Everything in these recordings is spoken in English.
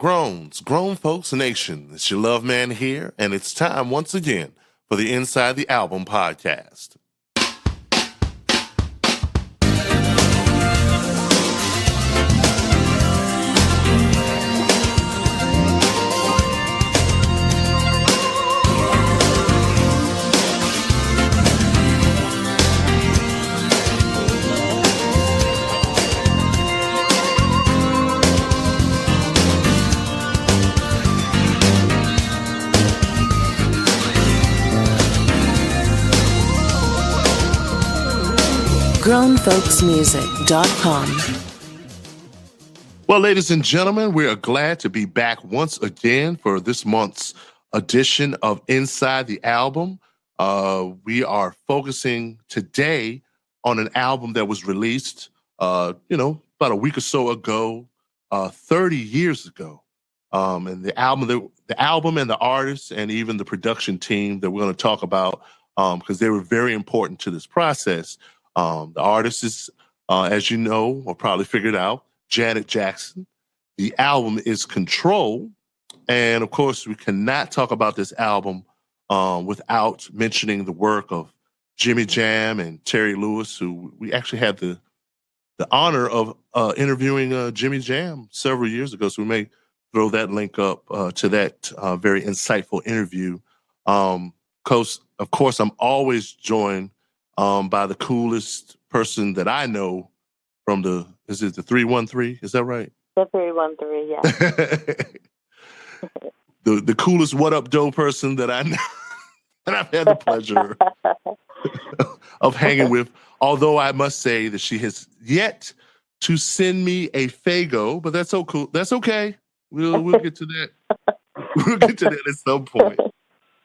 Grown Folks Nation. It's your love man here, and it's time once again for the Inside the Album podcast. GrownFolksMusic.com. Well, ladies and gentlemen, we are glad to be back once again for this month's edition of Inside the Album. We are focusing today on an album that was released, about a week or so ago, 30 years ago. And the album and the artists and even the production team that we're going to talk about, because they were very important to this process. The artist is, as you know, or probably figured out, Janet Jackson. The album is Control. And of course, we cannot talk about this album without mentioning the work of Jimmy Jam and Terry Lewis, who we actually had the honor of interviewing Jimmy Jam several years ago. So we may throw that link up to that very insightful interview. Of course, I'm always joined by the coolest person that I know from is it the 313? Is that right? The 313, yeah. the coolest what up doe person that I know. And I've had the pleasure of hanging with. Although I must say that she has yet to send me a Fago, but that's so cool. That's okay. We'll get to that. We'll get to that at some point.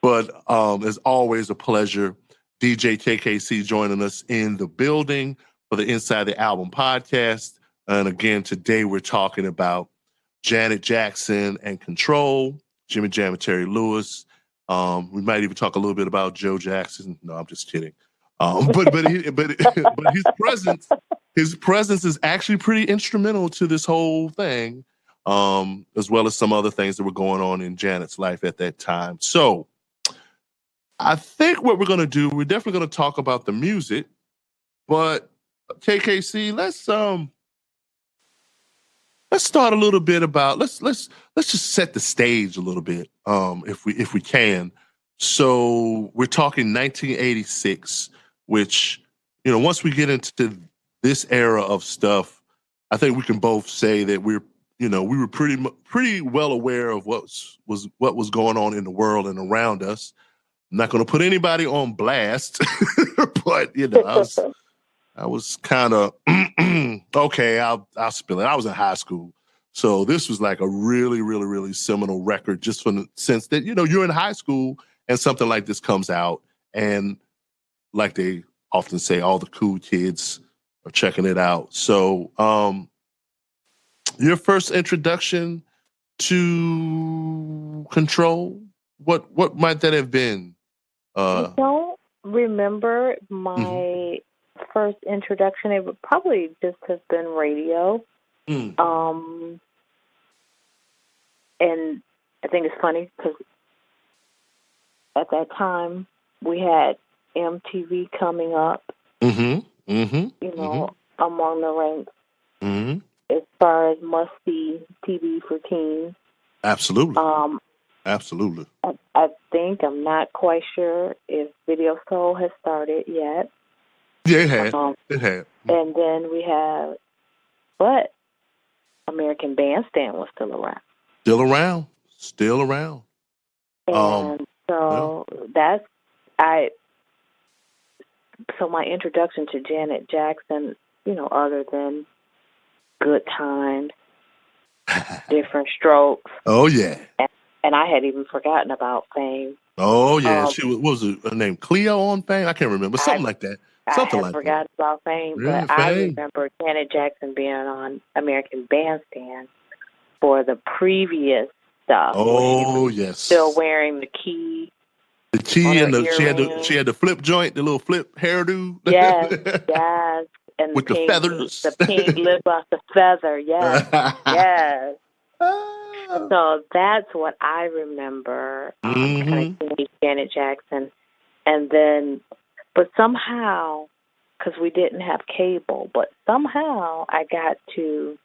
But it's always a pleasure. DJKKC joining us in the building for the Inside the Album podcast. And again, today we're talking about Janet Jackson and Control, Jimmy Jam and Terry Lewis. We might even talk a little bit about Joe Jackson. No, I'm just kidding. But his presence is actually pretty instrumental to this whole thing, as well as some other things that were going on in Janet's life at that time. So I think what we're going to do, we're definitely going to talk about the music, but KKC, let's start a little bit about, let's just set the stage a little bit, if we can. So we're talking 1986, which, once we get into this era of stuff, I think we can both say that we were pretty well aware of what was going on in the world and around us. I'm not going to put anybody on blast, but I was kind of okay. I'll spill it. I was in high school, so this was like a really, really, really seminal record, just from the sense that you're in high school and something like this comes out, and like they often say, all the cool kids are checking it out. So, your first introduction to Control, what might that have been? I don't remember my first introduction. It would probably just have been radio. And I think it's funny because at that time we had MTV coming up, among the ranks as far as must-see TV for teens. Absolutely. Absolutely. I think, I'm not quite sure if Video Soul has started yet. Yeah, it had. It had. And then we have, but American Bandstand was still around. Still around. And so so my introduction to Janet Jackson, other than Good Times, Different Strokes. Oh, yeah. And I had even forgotten about Fame. Oh, yeah. She was, what was her name? Cleo on Fame? I can't remember. Something like that. Something like that. I forgot about Fame, yeah, but I Fame. remember Janet Jackson being on American Bandstand for the previous stuff. Oh, yes. Still wearing the key. The key and she had the flip joint, the little flip hairdo. Yes, yes. And with the feathers. The pink lip gloss, the feather, yes. Yes. So that's what I remember, kind of teenage Janet Jackson. And then, but somehow, because we didn't have cable, but somehow I got to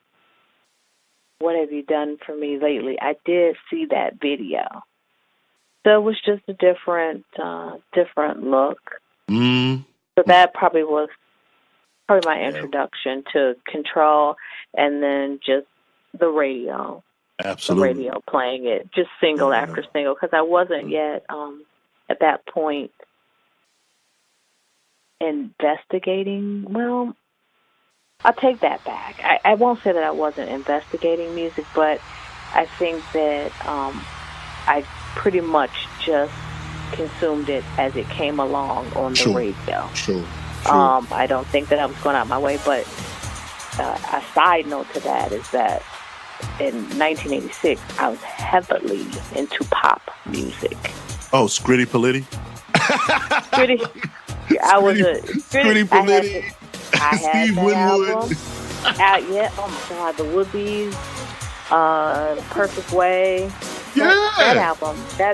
What Have You Done For Me Lately? I did see that video. So it was just a different look. So that probably was my introduction to Control, and then just the radio. Absolutely. The radio playing it, just single after single, because I wasn't yet, at that point, investigating. Well, I'll take that back. I won't say that I wasn't investigating music, but I think that I pretty much just consumed it as it came along on the radio. Sure. I don't think that I was going out my way, but a side note to that is that in 1986, I was heavily into pop music. Oh, Scritti Politti? Scritti. I was a Scritti Politti. I had Steve that Winwood. album. Oh my God, the Woodbees, Perfect Way. Yeah. That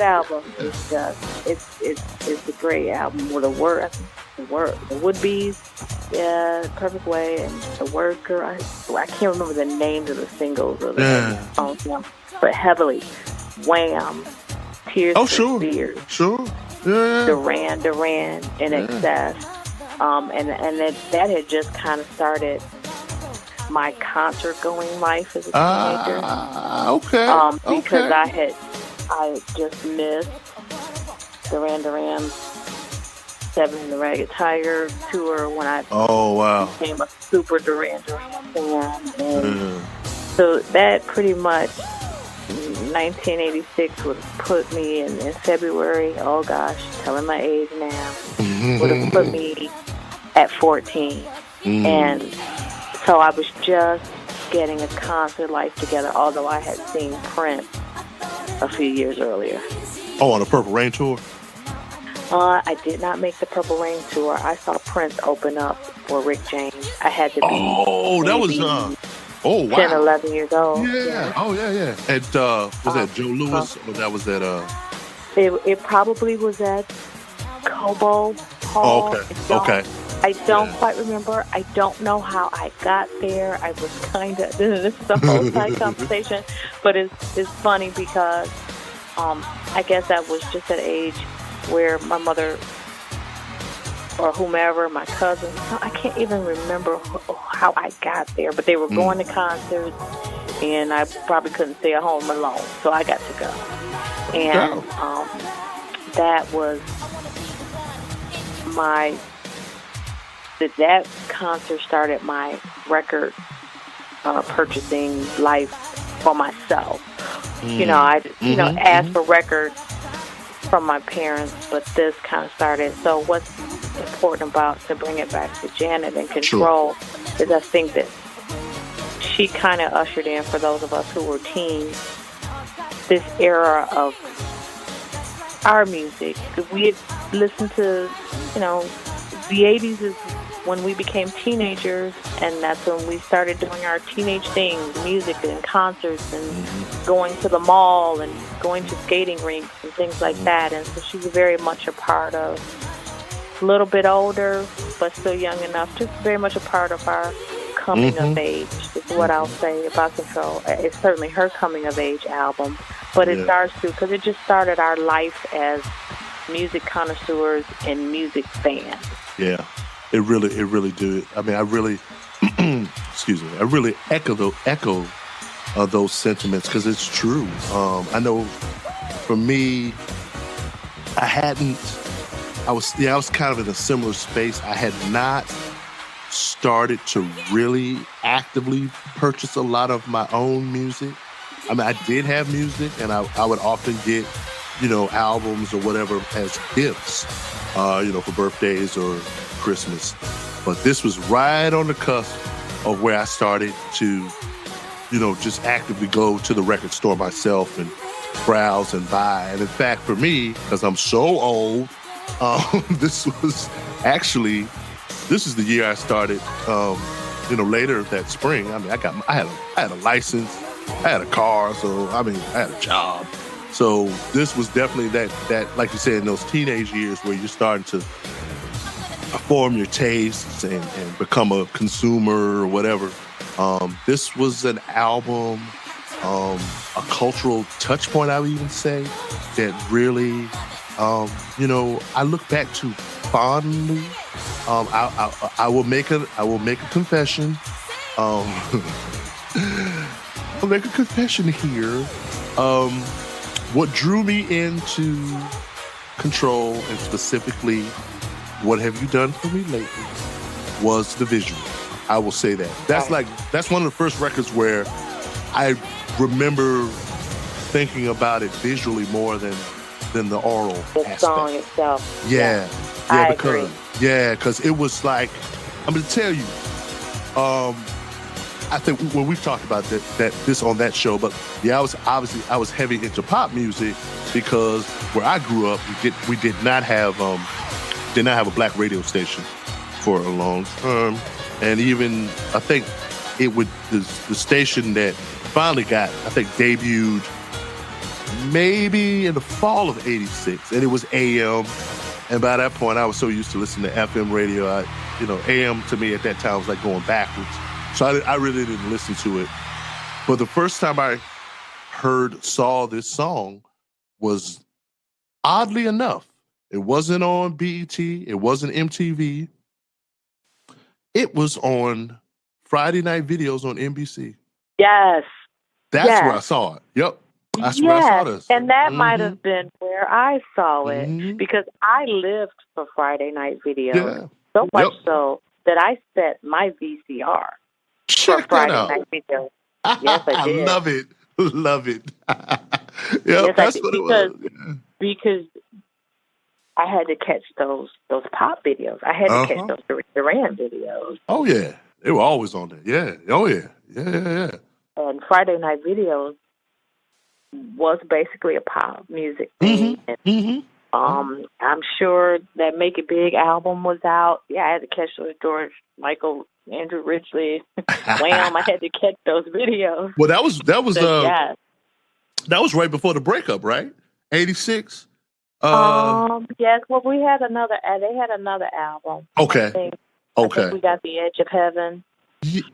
album is just it's a great album with the Woodbees, Perfect Way, and The Worker. I can't remember the names of the singles or the songs, but heavily Wham, Tears for Fears, Duran Duran, In Excess, and that had just kind of started my concert going life as a teenager. Because I had just missed Duran Duran's Seven and the Ragged Tiger tour when I became a super Duran Duran fan. And so that pretty much 1986 would have put me in February, oh gosh, telling my age now, would have put me at 14. And so I was just getting a concert life together, although I had seen Prince a few years earlier. Oh, on the Purple Rain tour? I did not make the Purple Rain tour. I saw Prince open up for Rick James. I had to be that was 10, 11 years old. Yeah. Oh, yeah. And was that Joe Louis? Or that was at... It probably was at Cobo Hall. Okay. I don't quite remember. I don't know how I got there. I was kind of... This is a whole side conversation. But it's funny because I guess I was just at an age where my mother or whomever, my cousins, I can't even remember how I got there, but they were going to concerts, and I probably couldn't stay at home alone, so I got to go. And that was that concert started my record purchasing life for myself. I asked for records from my parents, but this kind of started. So what's important about, to bring it back to Janet and Control, is I think that she kind of ushered in, for those of us who were teens, this era of our music. We had listened to, the 80s is when we became teenagers, and that's when we started doing our teenage things, music and concerts and going to the mall and going to skating rinks and things like that. And so she was very much a part of, a little bit older, but still young enough, just very much a part of our coming of age, is what I'll say about Control. It's certainly her coming of age album, but it's ours too, because it just started our life as music connoisseurs and music fans. Yeah. It really did. I mean, I really, excuse me, I really echo those sentiments, because it's true. I know for me, I was kind of in a similar space. I had not started to really actively purchase a lot of my own music. I mean, I did have music, and I would often get, albums or whatever as gifts, for birthdays or Christmas. But this was right on the cusp of where I started to, just actively go to the record store myself and browse and buy. And in fact, for me, because I'm so old, this is the year I started, later that spring. I mean, I had a license I had a car, so I had a job. So this was definitely that like you said, in those teenage years where you're starting to form your tastes and become a consumer or whatever. This was an album, a cultural touch point, I would even say, that really, I look back to fondly. I will make a confession. I'll make a confession here. What drew me into Control, and specifically What Have You Done For Me Lately, was the visual. I will say that. That's one of the first records where I remember thinking about it visually more than the oral aspect. Song itself. Yeah. I agree. Yeah, because it was like, I'm going to tell you, I think when we've talked about this on that show, but yeah, I was heavy into pop music because where I grew up, we did not have a black radio station for a long time, and even I think the station that finally debuted maybe in the fall of '86, and it was AM, and by that point I was so used to listening to FM radio, AM to me at that time was like going backwards. So I really didn't listen to it. But the first time I saw this song was, oddly enough, it wasn't on BET, it wasn't MTV. It was on Friday night videos on NBC. Yes. That's where I saw it. Yep. That's where I saw this. And that might have been where I saw it, because I lived for Friday night videos. So much so that I set my VCR. Check that out. Night videos. Yes, I did. Love it. Love it. Yes, that's what it was. Because I had to catch those pop videos. I had to catch those Duran videos. Oh, yeah. They were always on there. Yeah. Oh, yeah. Yeah. And Friday night videos was basically a pop music thing. I'm sure that Make It Big album was out. Yeah, I had to catch those George Michael, Andrew Ridgeley, Wham. I had to catch those videos. Well, that was right before the breakup, right? 86. Yes. Well, they had another album. Okay. I think we got The Edge of Heaven.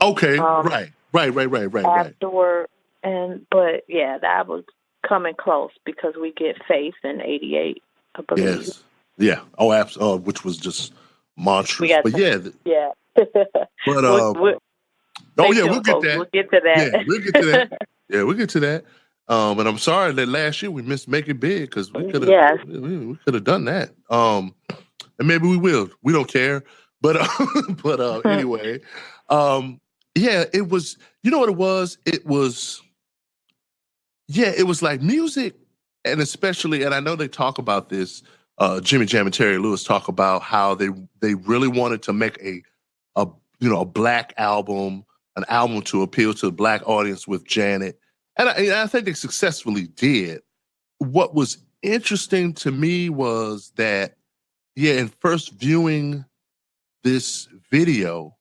Okay. Right. Afterward, but that was coming close because we get Faith in 88, I believe. Yes. Yeah. Oh, absolutely. Which was just monstrous. But yeah. But we'll get that. We'll get to that. Yeah, we'll get to that. We'll get to that. And I'm sorry that last year we missed Make It Big, because we could have done that. And maybe we will. We don't care. But anyway, it was. You know what it was? It was like music, and especially, and I know they talk about this. Jimmy Jam and Terry Lewis talk about how they really wanted to make a black album, an album to appeal to the black audience with Janet. And I think they successfully did. What was interesting to me was that, in first viewing this video,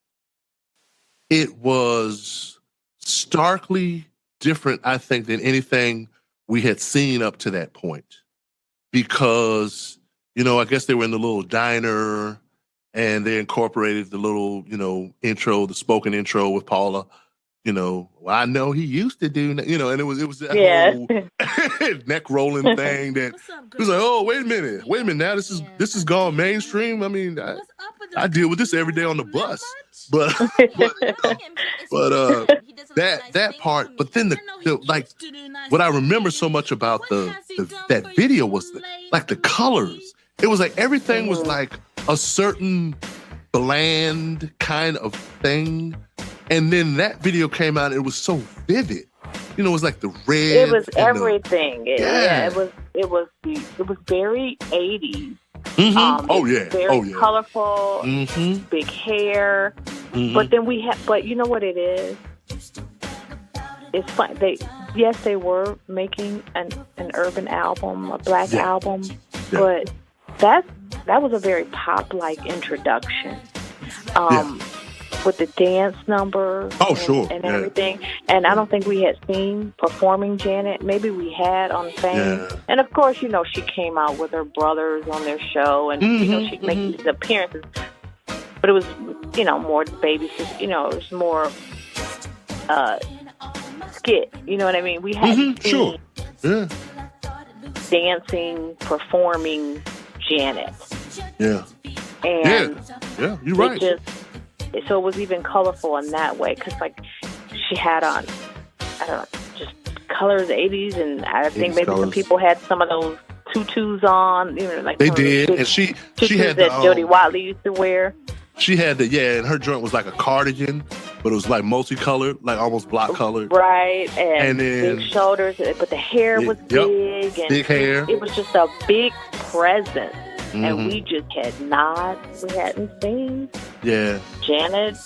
it was starkly different, I think, than anything we had seen up to that point. Because, I guess they were in the little diner, and they incorporated the little, intro, the spoken intro with Paula. I know he used to do, and it was that whole neck rolling thing that it was like, oh, wait a minute, now this is gone mainstream. I mean, I deal with this every day on the bus, but that part. But then what I remember so much about that video was the colors. It was like everything was like a certain bland kind of thing. And then that video came out, and it was so vivid. It was like the red. It was everything. It was very 80s. Very colorful, big hair. But then but you know what it is? It's fun. They were making an urban album, a black album, but that was a very pop-like introduction. with the dance number. Oh, sure. And everything. And I don't think we had seen performing Janet. Maybe we had on Fame. Yeah. And of course, you know, she came out with her brothers on their show, and you know, she'd make these appearances. But it was, you know, more baby, you know, it was more skit. You know what I mean? We had sure. Yeah. Dancing, performing Janet. Yeah. And yeah, you're right. So it was even colorful in that way, because like she had on, I don't know, just colors 80s, and I think maybe some people had some of those tutus on, you know, like they did, and she had that Jody Watley used to wear. She had and her joint was like a cardigan, but it was like multicolored, like almost block colored. Right, and then big shoulders, but the hair was big, and big hair. It was just a big presence, and we just we hadn't seen Janet,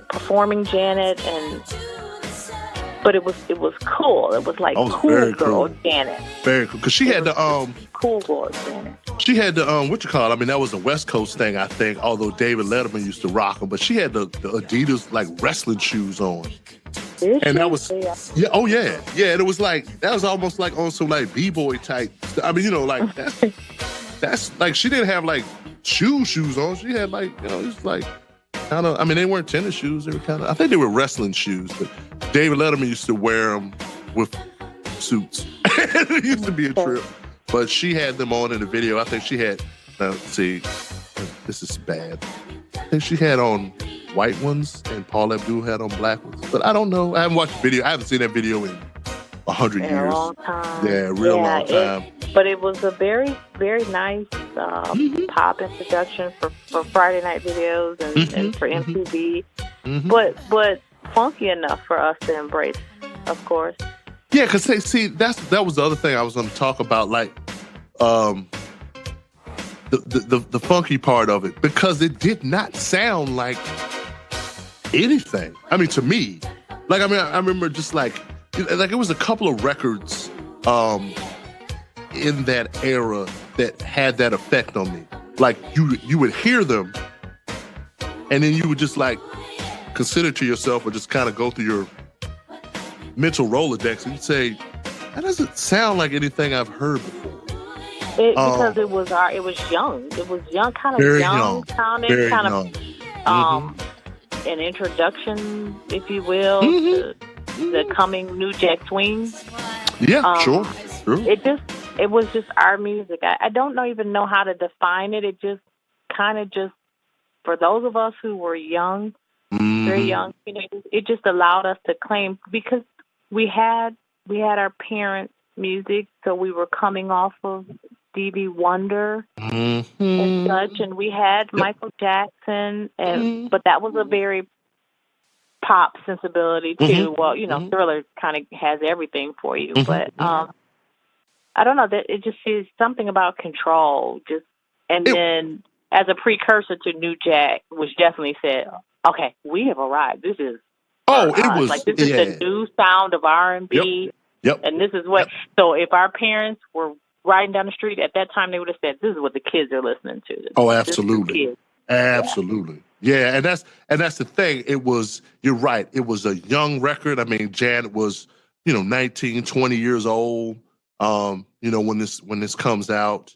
performing Janet, but it was cool. It was like cool girl Janet. Very cool, because she had the cool girl Janet. She had the what you call it? I mean, that was a West Coast thing, I think. Although David Letterman used to rock them, but she had the Adidas like wrestling shoes on. And that was and it was like that was almost like on some like b-boy type. I mean, you know, like that's like she didn't have like shoes on. She had like, you know, it's like kind of. I mean, they weren't tennis shoes. They were kind of. I think they were wrestling shoes. But David Letterman used to wear them with suits. It used to be a trip. But she had them on in the video. I think she had. Let's see, this is bad. I think she had on white ones, and Paula Abdul had on black ones. But I don't know. I haven't watched the video. I haven't seen that video in 100 years. A long time. Yeah, long time. But it was a very, very nice pop introduction for Friday night videos and for MTV. But funky enough for us to embrace, of course. Yeah, because see, that was the other thing I was going to talk about, like the funky part of it, because it did not sound like anything. I mean, to me, like, I mean, I remember just like it was a couple of records in that era that had that effect on me. Like you would hear them, and then you would just like consider to yourself, or just kind of go through your mental Rolodex, and you'd say, that doesn't sound like anything I've heard before. Because it was young. It was young, kind of young sounding, kind of an introduction, if you will, to the coming New Jack Swing. Yeah, sure. It was just our music. I don't even know how to define it. It just kind of for those of us who were young, very young, you know, it just allowed us to claim, because we had our parents' music, so we were coming off of Stevie Wonder and such, and we had Michael Jackson, and but that was a very pop sensibility too. Well, you know, Thriller kind of has everything for you, but I don't know, that it just is something about control. Then as a precursor to New Jack, which definitely said, okay, we have arrived. This is this is the new sound of R&B. Yep. And this is what. So if our parents were riding down the street at that time, they would have said, "This is what the kids are listening to." Oh, absolutely, absolutely. Yeah, and that's the thing. It was. You're right. It was a young record. I mean, Janet was, 19, 20 years old. When this comes out.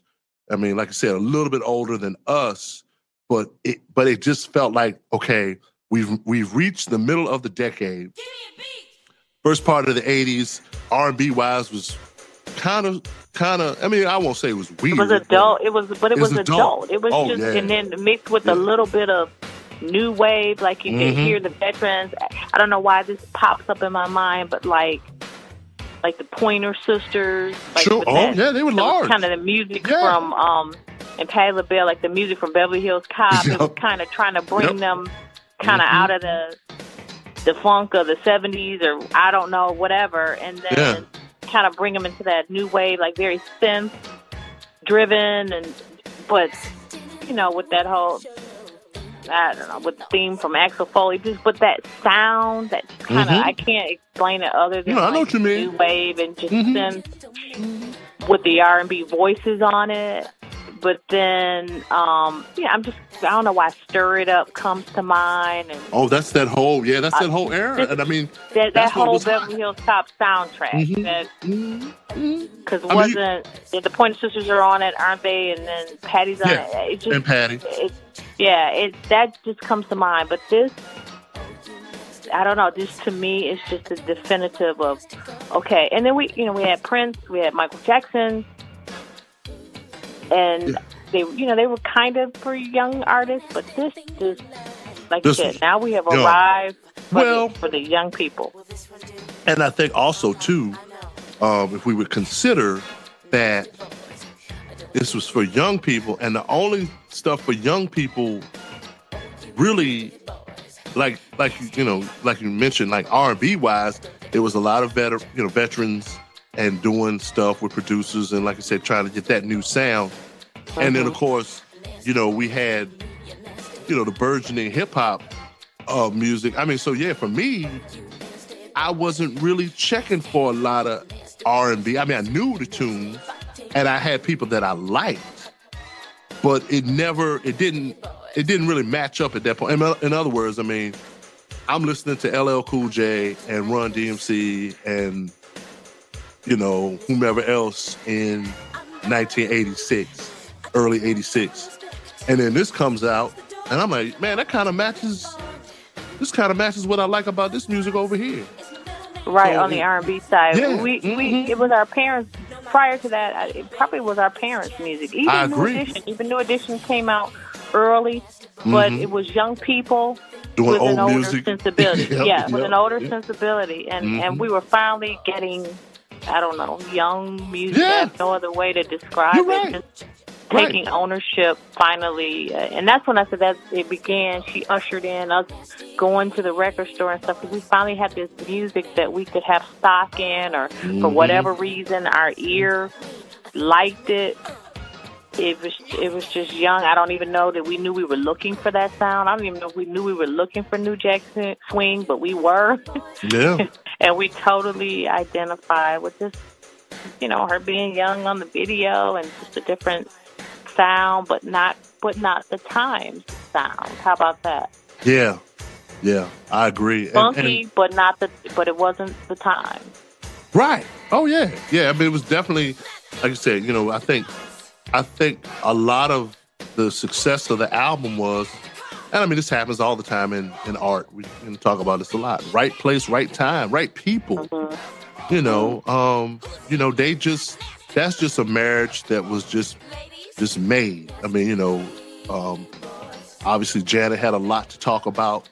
I mean, like I said, a little bit older than us, but it just felt like, okay, we've reached the middle of the decade. First part of the 80s, R&B wise, was kind of. I mean, I won't say it was weird. It was adult. It was adult. It was and then mixed with a little bit of new wave. Like you can hear the veterans. I don't know why this pops up in my mind, but like the Pointer Sisters. Like sure. They were large. Kind of the music from and Patti LaBelle, like the music from Beverly Hills Cop. It was kind of trying to bring them kind of out of the funk of the 70s, or I don't know, whatever, and then kind of bring them into that new wave, like very synth driven, but with that whole, I don't know, with the theme from Axel Foley, just with that sound, that kind of, I can't explain it other than I know what you mean. New wave and just synth with the R&B voices on it. But then, I don't know why "Stir It Up" comes to mind. And that's that whole era. And I mean, that whole Beverly Hills Cop soundtrack. Because the Pointer Sisters are on it, aren't they? And then Patty's on it. And Patty. That just comes to mind. But this, I don't know. This to me is just a definitive of okay. And then we had Prince, we had Michael Jackson. And they were kind of for young artists, but this just, like you said, now we have arrived for the young people. And I think also, too, if we would consider that this was for young people, and the only stuff for young people really, like you mentioned, like R&B wise, it was a lot of veterans and doing stuff with producers and, like I said, trying to get that new sound. And then, of course, we had, the burgeoning hip-hop music. I mean, so, for me, I wasn't really checking for a lot of R&B. I mean, I knew the tunes, and I had people that I liked, but it didn't really match up at that point. In other words, I mean, I'm listening to LL Cool J and Run DMC and whomever else in 1986, early 86. And then this comes out, and I'm like, man, this kind of matches what I like about this music over here. Right, so, on the R&B side. Yeah, it was our parents, prior to that, it probably was our parents' music. Even New Edition came out early, but it was young people doing with an older music. Sensibility. With an older sensibility. And we were finally getting, I don't know, young music. I have no other way to describe it. Just taking ownership finally. And that's when I said that it began. She ushered in us going to the record store and stuff, because we finally had this music that we could have stock in, or for whatever reason our ear liked it. It was just young. I don't even know that we knew we were looking for that sound. I don't even know if we knew we were looking for New Jack Swing, but we were. Yeah. And we totally identified with this, her being young on the video and just a different sound, but not the times sound. How about that? Yeah, I agree. Funky, but it wasn't the time. Right. Oh yeah. I mean, it was definitely, like I said, I think a lot of the success of the album was, and I mean, this happens all the time in art. We can talk about this a lot. Right place, right time, right people. That's just a marriage that was just made. I mean, obviously Janet had a lot to talk about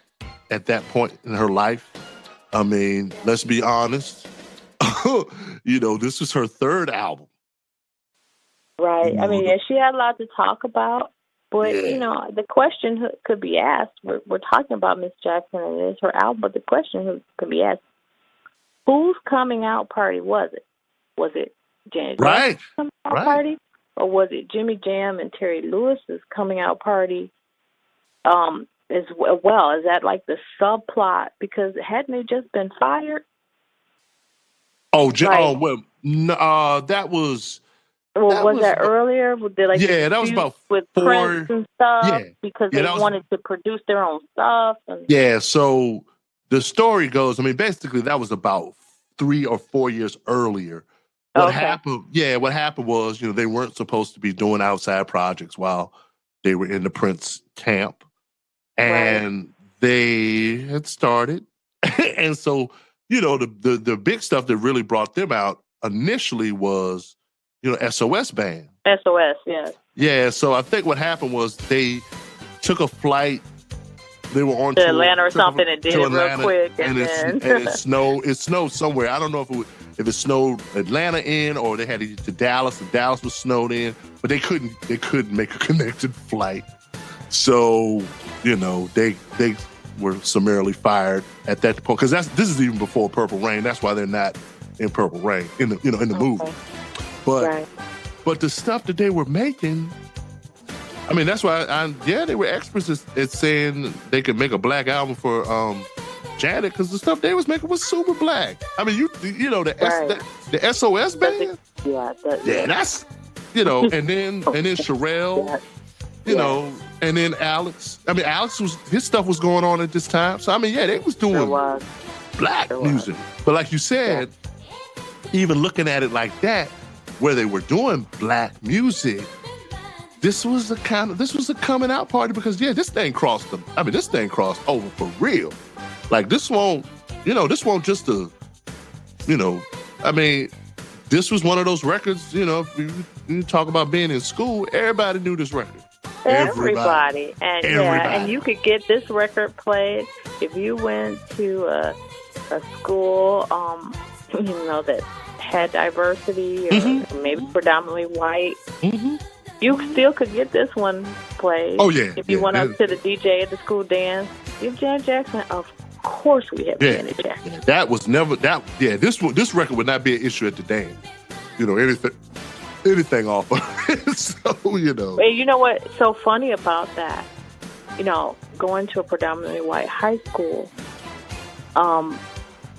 at that point in her life. I mean, let's be honest. This was her third album. Right. I mean, she had a lot to talk about, but, the question could be asked. We're talking about Miss Jackson and it's her album, but the question could be asked, whose coming out party was it? Was it Janet Jackson's coming out party? Or was it Jimmy Jam and Terry Lewis's coming out party as well? Is that like the subplot? Because hadn't they just been fired? Oh, that was... Well, was that earlier? That was about with 4, Prince and stuff, because they wanted to produce their own stuff. So the story goes, I mean, basically that was about 3 or 4 years earlier. What happened was, they weren't supposed to be doing outside projects while they were in the Prince camp. And they had started. And so, the big stuff that really brought them out initially was, SOS Band. SOS, yeah. Yeah, so I think what happened was they took a flight. They were on to Atlanta or something and did it real quick. And it snowed. It snowed somewhere. I don't know if it snowed Atlanta in or they had to get to Dallas. And Dallas was snowed in, but they couldn't make a connected flight. So, they were summarily fired at that point, because this is even before Purple Rain. That's why they're not in Purple Rain in the movie. But the stuff that they were making, I mean, that's why they were experts at saying they could make a black album for Janet, because the stuff they was making was super black. I mean, the SOS Band. you know, and then Sherelle, you know, and then Alex. I mean, his stuff was going on at this time. So I mean, yeah, they was doing black music. But like you said, even looking at it like that, where they were doing black music, this was a coming out party because this thing crossed them. I mean, this thing crossed over for real. Like this won't just I mean, this was one of those records, you know, if you talk about being in school, everybody knew this record. Everybody. And you could get this record played if you went to a school, you know, that had diversity or maybe predominantly white. Mm-hmm. You still could get this one played. Oh, yeah. If you went up to the DJ at the school dance, give Janet Jackson, of course we have Janet Jackson. Yeah, that was never, this record would not be an issue at the dance. You know, anything off of it. So, you know. And you know what's so funny about that? You know, going to a predominantly white high school,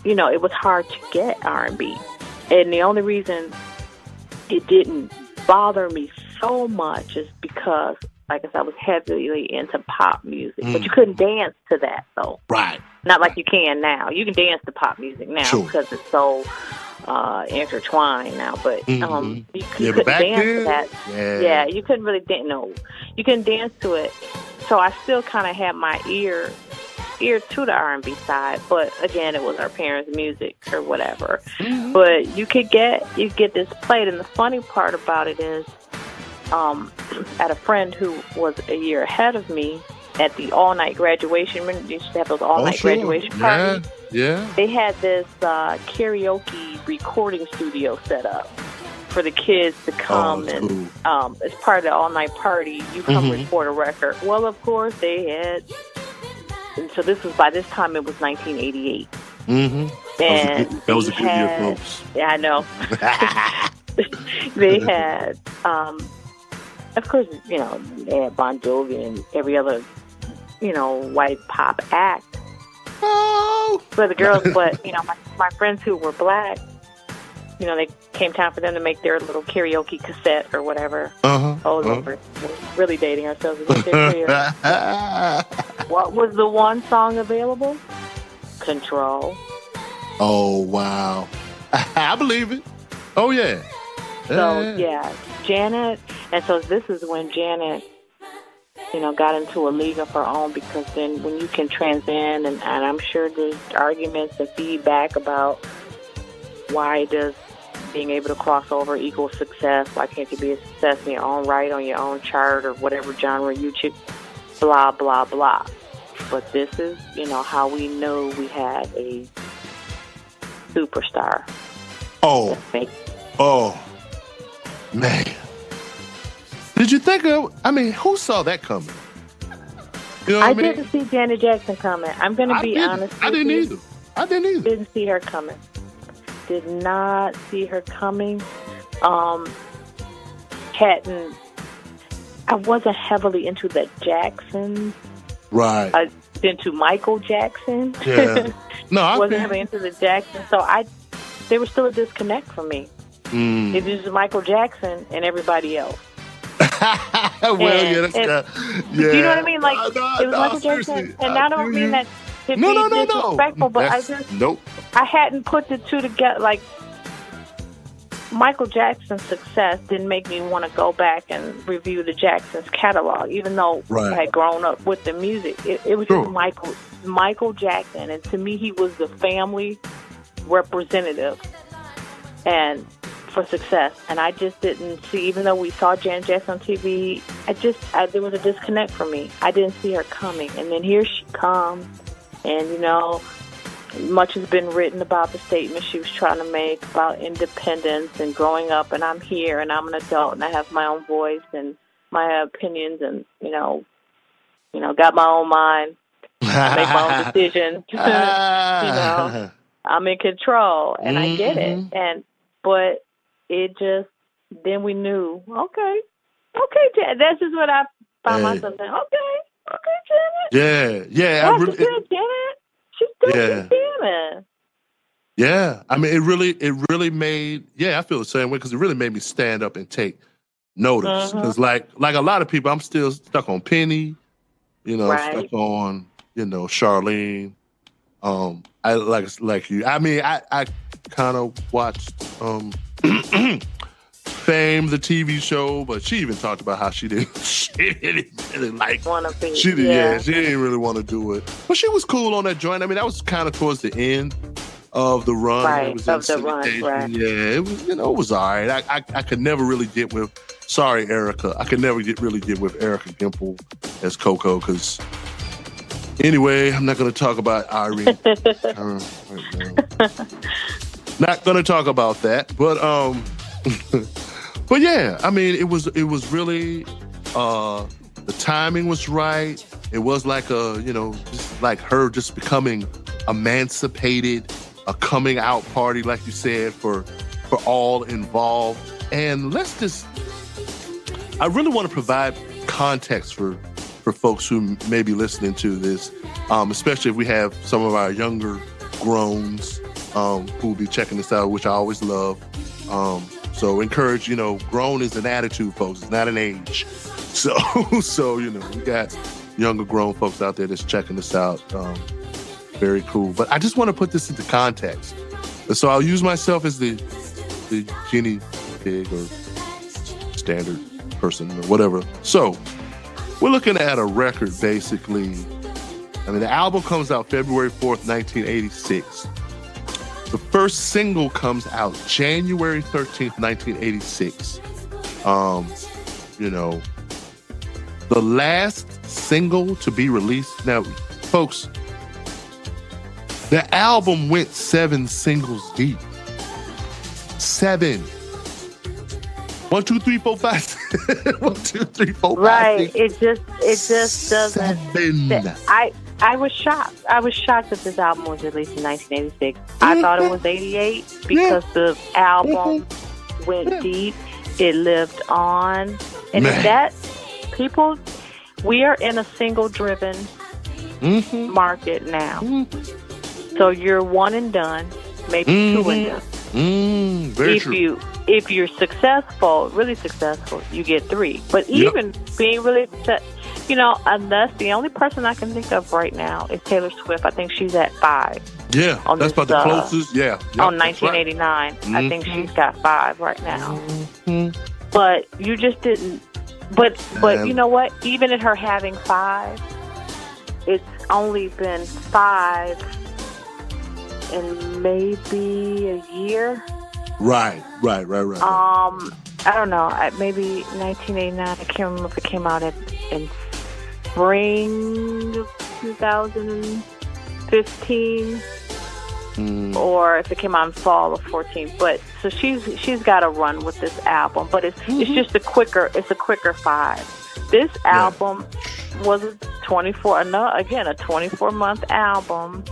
you know, it was hard to get R&B. And the only reason it didn't bother me so much is because, like I said, I was heavily into pop music. But you couldn't dance to that, though. Right. Not like you can now. You can dance to pop music now because it's so intertwined now. But you couldn't dance to that. Yeah, you couldn't really dance. No, you couldn't dance to it. So I still kind of had my ear to the R&B side, but again, it was our parents' music or whatever. Mm-hmm. But you get this played, and the funny part about it is, I had a friend who was a year ahead of me at the all-night graduation. Remember, you used to have those all-night graduation parties. Yeah. They had this karaoke recording studio set up for the kids to come and as part of the all-night party, you come record a record. Well, of course, they had. And so by this time, it was 1988. Mm-hmm. And that was a good year, folks. Yeah, I know. They had, of course, you know, they had Bon Jovi and every other, you know, white pop act. Oh! For the girls, but, you know, my friends who were black, you know, they came time for them to make their little karaoke cassette or whatever. We're really dating ourselves. What was the one song available? Control. Oh, wow. I believe it. Oh, yeah. So, Janet. And so this is when Janet, you know, got into a league of her own, because then when you can transcend, and I'm sure there's arguments and feedback about why does being able to cross over equal success? Why can't you be a success in your own right, on your own chart, or whatever genre you choose? Blah, blah, blah. But this is, you know, how we know we had a superstar. Oh, man. Did you think who saw that coming? You know what I mean? Didn't see Janet Jackson coming. I'm going to be honest with you. I didn't either. Didn't see her coming. Did not see her coming. I wasn't heavily into the Jacksons. Right. Into Michael Jackson. Yeah. No, I wasn't heavily into the Jacksons. So there was still a disconnect for me. It was Michael Jackson and everybody else. Well, do you know what I mean? Like, it was Michael Jackson, and I don't mean that to be disrespectful, but I hadn't put the two together. Like, Michael Jackson's success didn't make me want to go back and review the Jacksons' catalog, even though I had grown up with the music. It was just Michael Jackson, and to me, he was the family representative and for success. And I just didn't see, even though we saw Janet Jackson on TV, there was a disconnect for me. I didn't see her coming, and then here she comes, and you know, much has been written about the statement she was trying to make about independence and growing up, and I'm here, and I'm an adult, and I have my own voice and my opinions, and you know, got my own mind, I make my own decisions. You know, I'm in control, and I get it, but it just, then we knew, okay, Janet. That's just what I found myself saying. Okay, Janet. Yeah. That's good, Janet. She's still jamming. Yeah, I mean, it really made. Yeah, I feel the same way, because it really made me stand up and take notice. Because like a lot of people, I'm still stuck on Penny, stuck on, Charlene. I like you. I mean, I kind of watched Fame, the TV show, but she even talked about how she didn't really like. She didn't really want to do it. But she was cool on that joint. I mean, that was kind of towards the end of the run. Right, it was of the run, right. Yeah, it was, it was all right. I could never really get with, sorry, Erica. I could never really get with Erica Gimple as Coco, because anyway, I'm not going to talk about Irene. Not going to talk about that, but but yeah, I mean, it was really, the timing was right. It was like just like her just becoming emancipated, a coming out party, like you said, for all involved. And I really want to provide context for folks who may be listening to this, especially if we have some of our younger growns who will be checking this out, which I always love. So encourage, grown is an attitude, folks. It's not an age. So we got younger grown folks out there that's checking this out. Very cool. But I just want to put this into context. So I'll use myself as the guinea pig or standard person or whatever. So we're looking at a record, basically. I mean, the album comes out February 4th, 1986. The first single comes out January 13th, 1986. The last single to be released. Now, folks, the album went 7 singles deep. 7. 1, 2, 3, 4, 5. 1, 2, 3, 4, 5. Right. 6, it just doesn't. 7. I was shocked. I was shocked that this album was released in 1986. I thought it was 88 because the album went deep. It lived on. And that, people, we are in a single-driven market now. So you're one and done, maybe two and done. Very true. If you're successful, really successful, you get 3. But even being really unless the only person I can think of right now is Taylor Swift. I think she's at 5. Yeah, that's about the closest. Yeah. On 1989. Right. I think she's got 5 right now. But you just didn't. But you know what? Even in her having 5, it's only been 5 in maybe a year. Right. I don't know. Maybe 1989. I can't remember if it came out in spring of 2015 or if it came out in fall of 14. But so she's got to run with this album. But it's just a quicker 5. This album was a 24-month album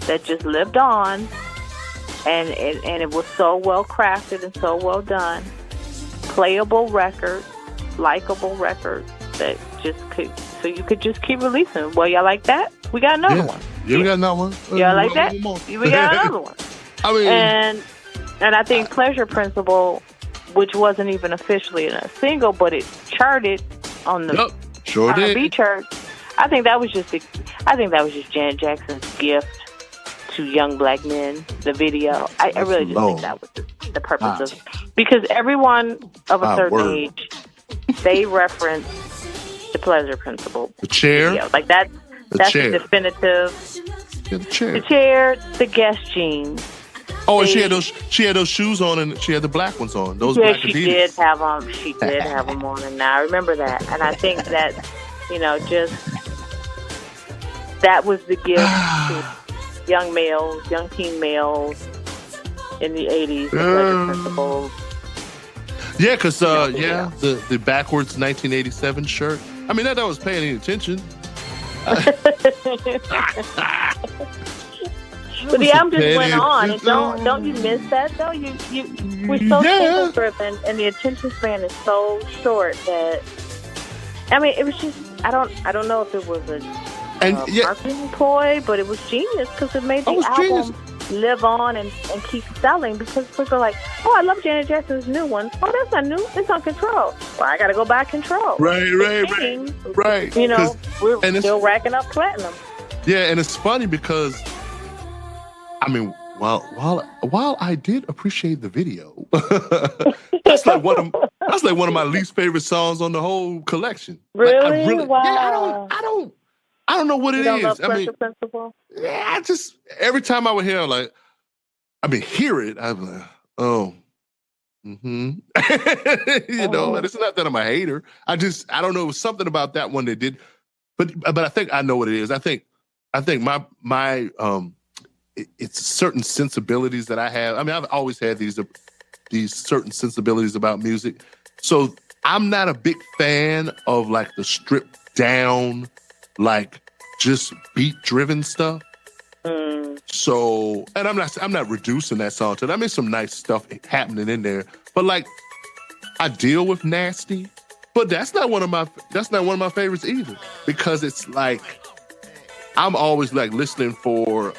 that just lived on, and it was so well crafted and so well done. Playable record, likable record that so you could just keep releasing. Well, y'all like that? We got another one. Yeah, we got another one. Y'all like that? We got another one. I mean, and I think Pleasure Principle, which wasn't even officially a single, but it charted on the R&B chart. I think that was just Janet Jackson's gift to young black men. The video. I really just think that was the purpose of, because everyone of a certain age, they reference the Pleasure Principle. The chair, video. Like that's the definitive. Yeah, the chair. The chair. The Guess jeans. Oh, and she had those shoes on, and she had the black ones on. Those black Adidas. She did have them. She did have them on, and I remember that. And I think that, just that was the gift to young teen males in the 80s. The Pleasure Principle. Yeah, because the backwards 1987 shirt. I mean, that was paying any attention. But the album just went on, and don't you miss that though? We're so single driven, and the attention span is so short that it was just I don't know if it was a marketing ploy, but it was genius because it made the album live on and keep selling because people are like, oh, I love Janet Jackson's new one. Oh, that's not new. It's on Control. Well, I got to go buy Control. Right. You know, we're still racking up platinum. Yeah, and it's funny because, I mean, while I did appreciate the video, that's like one of my least favorite songs on the whole collection. Really? Wow. Yeah, I don't know what it is. Love Pressure Principle? Yeah, I just every time I would hear hear it, I'm like, oh, you know, and it's not that I'm a hater. I don't know. It was something about that one that did, but I think I know what it is. I think my it's certain sensibilities that I have. I mean, I've always had these certain sensibilities about music. So I'm not a big fan of like the stripped down, like just beat driven stuff. So, and I'm not reducing that song to that. I mean, some nice stuff happening in there, but like I deal with nasty, but that's not one of my favorites either, because it's like I'm always like listening for,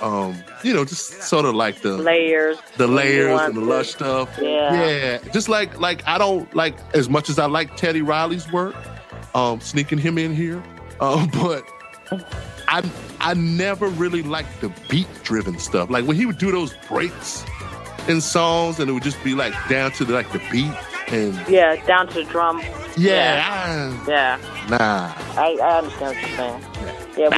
you know, just sort of like the layers and the lush stuff. Yeah. Just like I don't like, as much as I like Teddy Riley's work, sneaking him in here, but I never really liked the beat driven stuff. Like when he would do those breaks in songs and it would just be like down to the beat and down to the drum. Nah. I understand what you're saying. Yeah,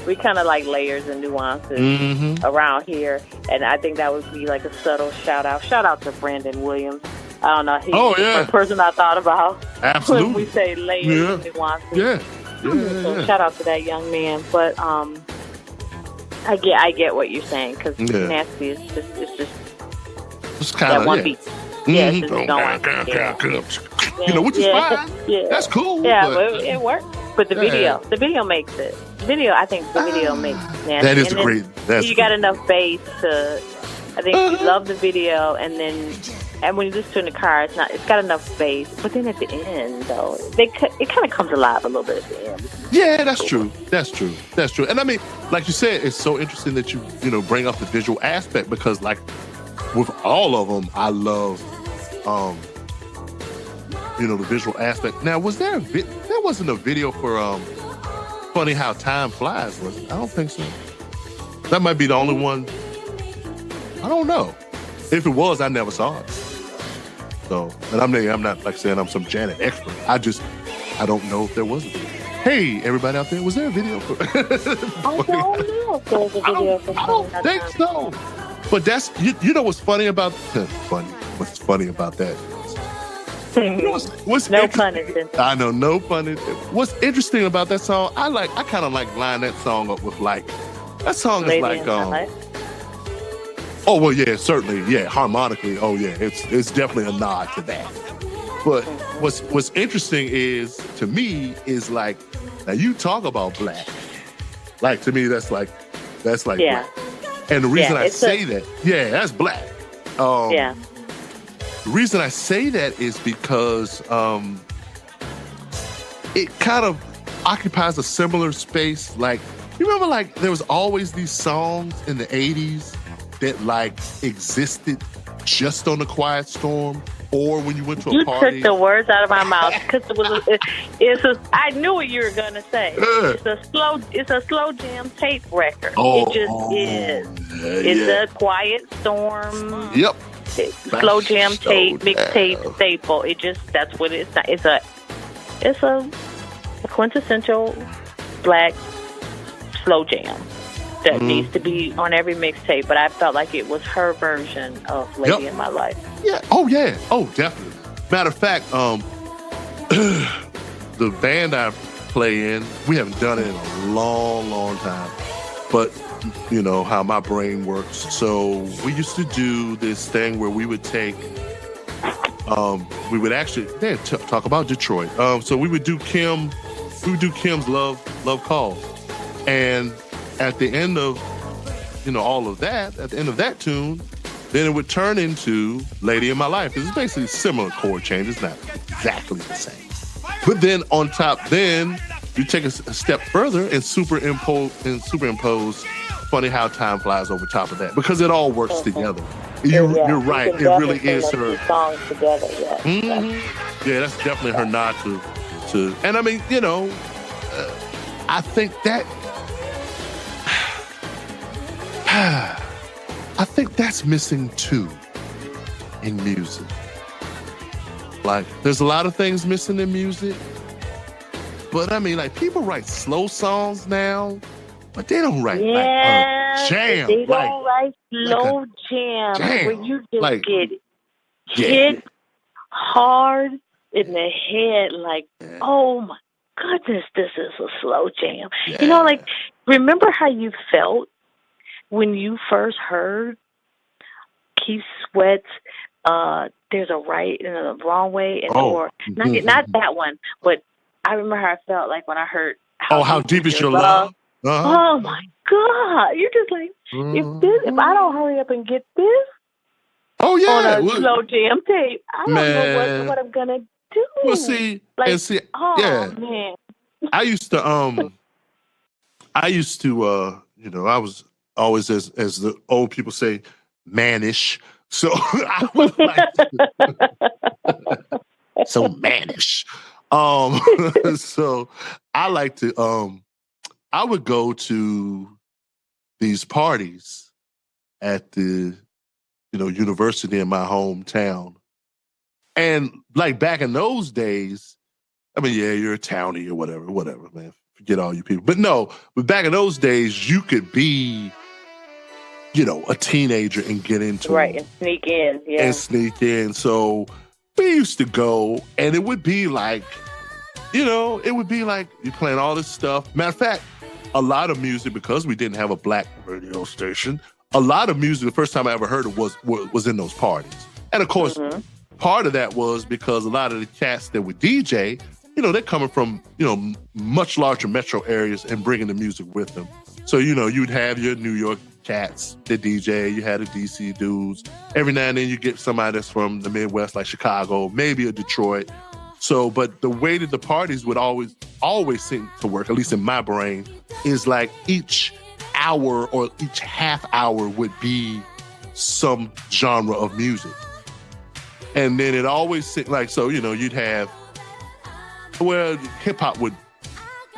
we kind of like layers and nuances around here, and I think that would be like a subtle shout out to Brandon Williams. I don't know, he's the first person I thought about. Absolutely. When we say layers and nuances. So shout out to that young man. But I get what you're saying, because nasty is just kind of that one beat. Yeah, it's just you know, which is fine. Yeah, that's cool. Yeah, but it works. But the video makes it. I think the video makes nasty. That is great. You got enough bass to. I think you love the video, and when you listen to it in the car, it's got enough bass. But then at the end, though, it kind of comes alive a little bit at the end. Yeah, that's true. And I mean, like you said, it's so interesting that you bring up the visual aspect, because like with all of them, I love the visual aspect. Now, there wasn't a video for Funny How Time Flies, was it? I don't think so. That might be the only one. I don't know. If it was, I never saw it. So, and I'm not like saying I'm some Janet expert. I don't know if there was a video. Hey, everybody out there, was there a video for? I don't know if there's a video for. I don't think so. But that's you know what's funny about What's funny about that? What's no pun intended. I know, no pun intended. What's interesting about that song? I kind of like line that song up with like that song is like oh well, yeah, certainly, yeah, harmonically, oh yeah, it's definitely a nod to that. But what's interesting is, to me, is like, now you talk about black, like to me that's like black. And the reason I say that, that's black. The reason I say that is because it kind of occupies a similar space. Like, you remember, like, there was always these songs in the 80s that, like, existed just on the Quiet Storm, or when you went to a party. You took the words out of my mouth, because I knew what you were gonna say. It's a slow jam tape record. It just is. It's a Quiet Storm. Yep. Slow jam tape, mixtape staple. That's what it is. It's a quintessential black slow jam that needs to be on every mixtape. But I felt like it was her version of Lady in My Life. Yeah. Oh yeah. Oh, definitely. Matter of fact, the band I play in, we haven't done it in a long, long time. But you know how my brain works. So we used to do this thing where we would take, we would actually talk about Detroit. So we would do Kim's Love Call, and at the end of all of that, at the end of that tune, then it would turn into Lady in My Life. It's basically similar chord change. It's not exactly the same. But then on top, then you take a step further and superimpose Funny How Time Flies over top of that because it all works together. You're right. It really is her songs together. Yeah. Mm-hmm. Yeah, that's definitely her nod to. And I mean, I think that. I think that's missing too in music. Like, there's a lot of things missing in music, but I mean, like, people write slow songs now, but they don't write like a jam. They don't write slow jams where you just get hit hard in the head, like, oh my goodness, this is a slow jam. Yeah. Like, remember how you felt when you first heard Keith Sweat's There's a Right and a Wrong Way, or not that one, but I remember how I felt like when I heard How Deep Is Your Love? Uh-huh. Oh my God. You're just like, if I don't hurry up and get this on a slow jam tape, I don't know what I'm gonna do. Well, see, man. I used to I was always, as the old people say, mannish. So I was like, so mannish. So I like to, I would go to these parties at the, university in my hometown. And like back in those days, I mean, you're a townie or whatever, man. Forget all you people. But back in those days, you could be, a teenager and get into it. Right, and sneak in, So we used to go, and it would be like, you're playing all this stuff. Matter of fact, a lot of music, because we didn't have a black radio station, a lot of music, the first time I ever heard it was in those parties. And of course, part of that was because a lot of the cats that would DJ, they're coming from, much larger metro areas and bringing the music with them. So, you'd have your New York cats that DJ, you had the DC dudes. Every now and then you get somebody that's from the Midwest, like Chicago, maybe a Detroit. So, but the way that the parties would always seem to work, at least in my brain, is like each hour or each half hour would be some genre of music. And then it always seemed like, so, you'd have, hip hop would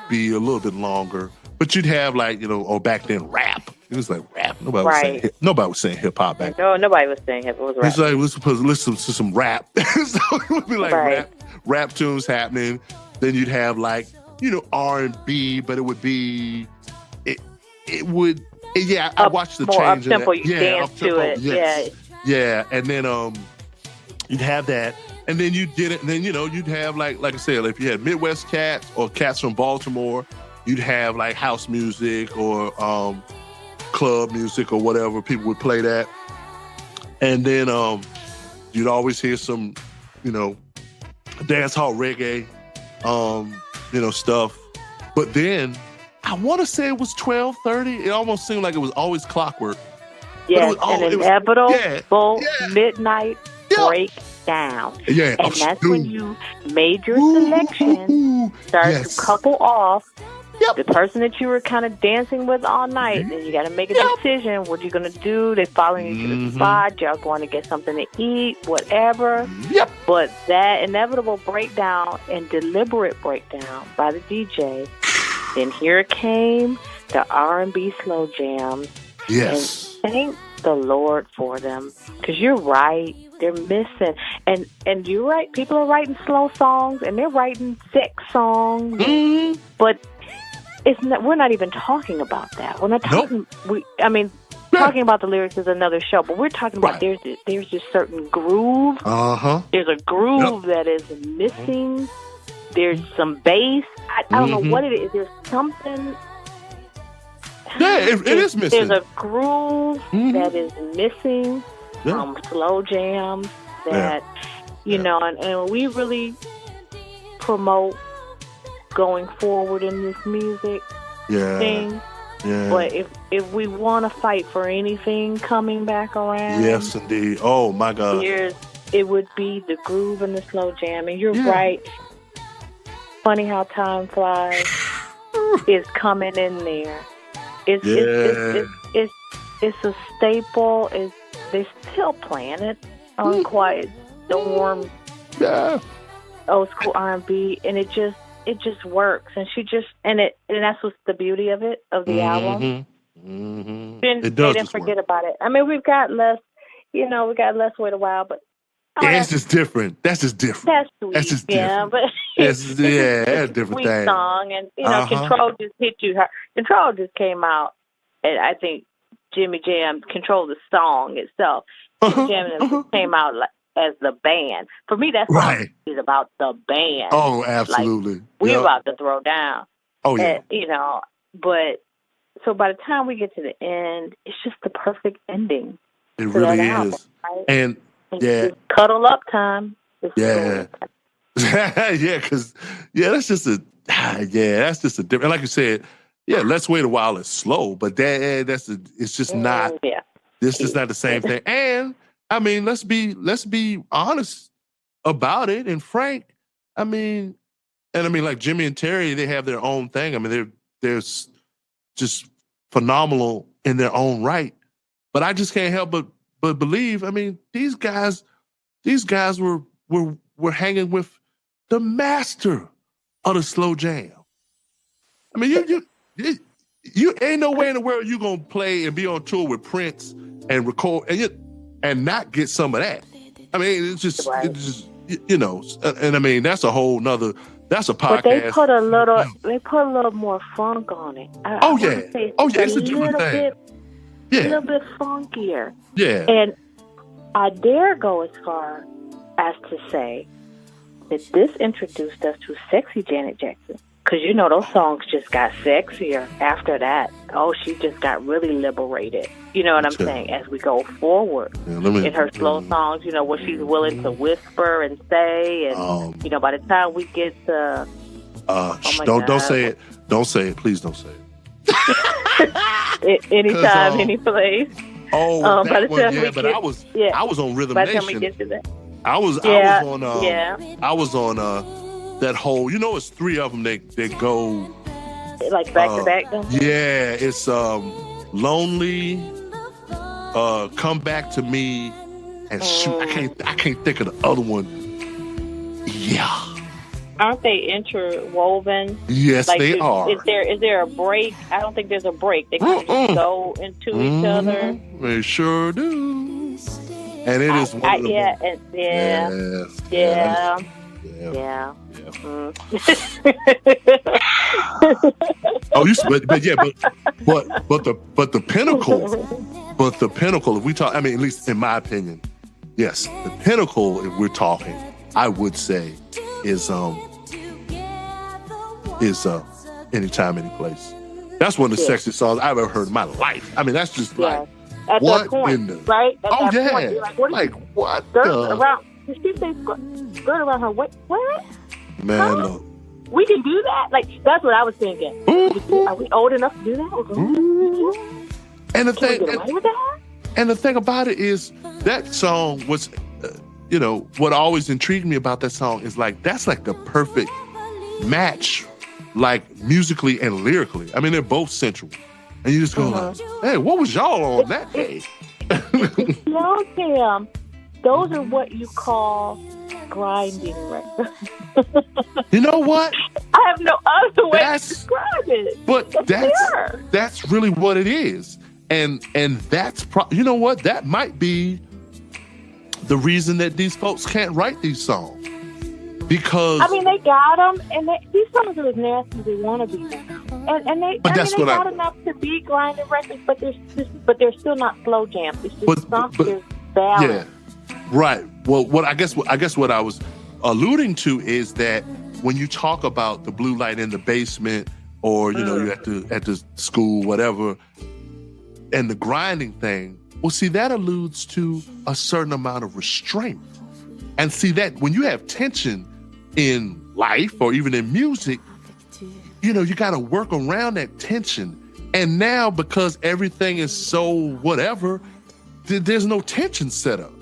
be a little bit longer, but you'd have like, or back then rap. It was like rap. Nobody was saying hip hop back then. No, nobody was saying hip. It was rap. It's like, we're supposed to listen to some rap. So it would be like rap tunes happening. Then you'd have like, R&B, but it would be, I watched the change. Up-tempo, you dance to it. Yes. Yeah. And then you'd have that. And then you did it. And then, you'd have like I said, if you had Midwest cats or cats from Baltimore, you'd have like house music or club music or whatever. People would play that. And then you'd always hear some, dance hall reggae, stuff. But then I want to say it was 12:30. It almost seemed like it was always clockwork. Yes, an inevitable midnight breakdown. Yeah. And that's when you made your selection, started to couple off the person that you were kind of dancing with all night. And you got to make a decision. What you going to do? They following you to the spot. Y'all going to get something to eat, whatever. Yep. But that inevitable breakdown and deliberate breakdown by the DJ, then here came the R&B slow jams. Yes. And thank the Lord for them. Because you're right. They're missing. And you're right. People are writing slow songs and they're writing sex songs. But we're not even talking about that. We're not talking. Talking about the lyrics is another show. But we're talking about there's this certain groove. There's a groove that is missing. There's some bass. I don't know what it is. There's something. Yeah, it is missing. There's a groove that is missing from slow jams that and we really promote going forward in this music thing. Yeah. But if we want to fight for anything coming back around, yes, indeed. Oh my God, it would be the groove and the slow jam. And you're right. Funny How Time Flies is coming in there. It's a staple. They're still playing it on Quiet Storm. Yeah. Old school R&B, and it just works. And and that's what's the beauty of it, of the album. Mm-hmm. They didn't forget about it. I mean, we've got less, wait a while, but it's just different. That's just different. That's sweet. That's just different. But that's a different sweet thing. Song, and Control just hit you. Control just came out, and I think Jimmy Jam controlled the song itself. Jimmy Jam came out as the band. For me, that song is about the band. Oh, absolutely. Like, we're about to throw down. Oh, yeah. And, but so by the time we get to the end, it's just the perfect ending. It really is. Album, right? And it's cuddle up time. Yeah. Yeah, because, that's just a different, like you said, Let's Wait a While is slow, but it's just not, it's just not the same thing. And, I mean, let's be honest about it and frank. I mean, like Jimmy and Terry, they have their own thing. I mean, they're just phenomenal in their own right. But I just can't help but believe. I mean, these guys were hanging with the master of the slow jam. I mean, you ain't no way in the world you gonna play and be on tour with Prince and record and not get some of that. I mean, it's just, and I mean, that's a whole nother, that's a podcast. But they put a little more funk on it. It's a different thing. A little bit funkier. Yeah. And I dare go as far as to say that this introduced us to sexy Janet Jackson. Because, those songs just got sexier after that. Oh, she just got really liberated. You know what I'm saying? As we go forward in her slow songs, what she's willing to whisper and say. And, by the time we get to... don't say it. Don't say it. Please don't say it. Anytime, any place. Oh, that one, but I was on Rhythm by Nation. By the time we get to that. I was on that whole, it's three of them that go like back to back. Yeah, it's Lonely, Come Back to Me, and shoot, I can't think of the other one. Yeah. Aren't they interwoven? Yes, they are. Is there a break? I don't think there's a break. They kind of just go into each other. They sure do. And it is one of the but the pinnacle, if we talk, I mean, at least in my opinion, yes, the pinnacle, if we're talking, I would say is Anytime, Any Place. That's one of the sexiest songs I've ever heard in my life. I mean, that's just like, at what that point, in the... right? At that point, you're like, what did she say skirt around her waist? What? Man, look. We can do that? Like, that's what I was thinking. Are we old enough to do that? And the Can thing, we get away with that? And the thing about it is, that song was, what always intrigued me about that song is like, that's like the perfect match, like musically and lyrically. I mean, they're both sensual. And you just go like, hey, what was y'all on that day? Tim, those are what you call grinding records. You know what? I have no other way to describe it. But that's really what it is. And that's, you know what? That might be the reason that these folks can't write these songs. Because... I mean, they got them, and these songs are as nasty as they want to be. And they got enough to be grinding records, but they're still not slow jams. It's just something balance. Yeah, right. Well, I guess what I was alluding to is that when you talk about the blue light in the basement, or you're at the school, whatever, and the grinding thing, well, see, that alludes to a certain amount of restraint. And see, that when you have tension in life or even in music, you got to work around that tension. And now, because everything is so whatever, there's no tension set up.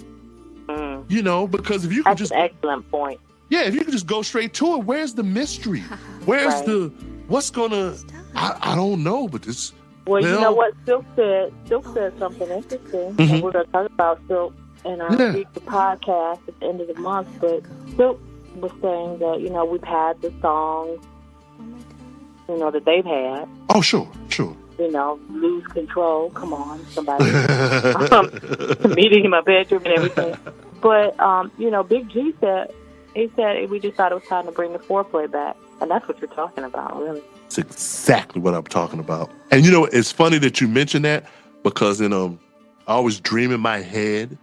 Because if you could That's an excellent point. Yeah, if you could just go straight to it, where's the mystery? Where's what's gonna, I don't know, but Well, you know what Silk said? Silk said something interesting, and we're going to talk about Silk in our future podcast at the end of the month. But Silk was saying that, you know, we've had the songs, you know, that they've had. Oh, sure. You know, Lose Control. Come on, somebody. Meeting in my bedroom and everything. But, you know, Big G said, he said we just thought it was time to bring the foreplay back. And that's what you're talking about, really. It's exactly what I'm talking about. And, you know, it's funny that you mentioned that because, I always dream in my head,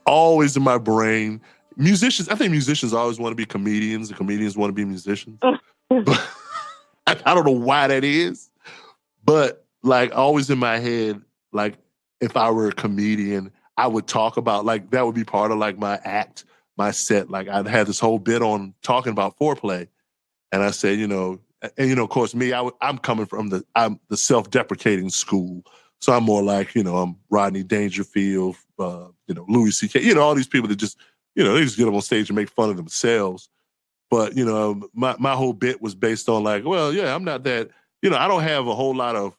always in my brain. Musicians, I think musicians always want to be comedians and comedians want to be musicians. But I don't know why that is, but like always in my head, like if I were a comedian, I would talk about like, that would be part of like my act, my set. Like I'd have this whole bit on talking about foreplay. And I said, you know, and, you know, of course, me, I'm coming from I'm the self-deprecating school. So I'm more like, you know, I'm Rodney Dangerfield, you know, Louis C.K., you know, all these people that just, you know, they just get up on stage and make fun of themselves. But, you know, my whole bit was based on like, well, yeah, I'm not that, you know, I don't have a whole lot of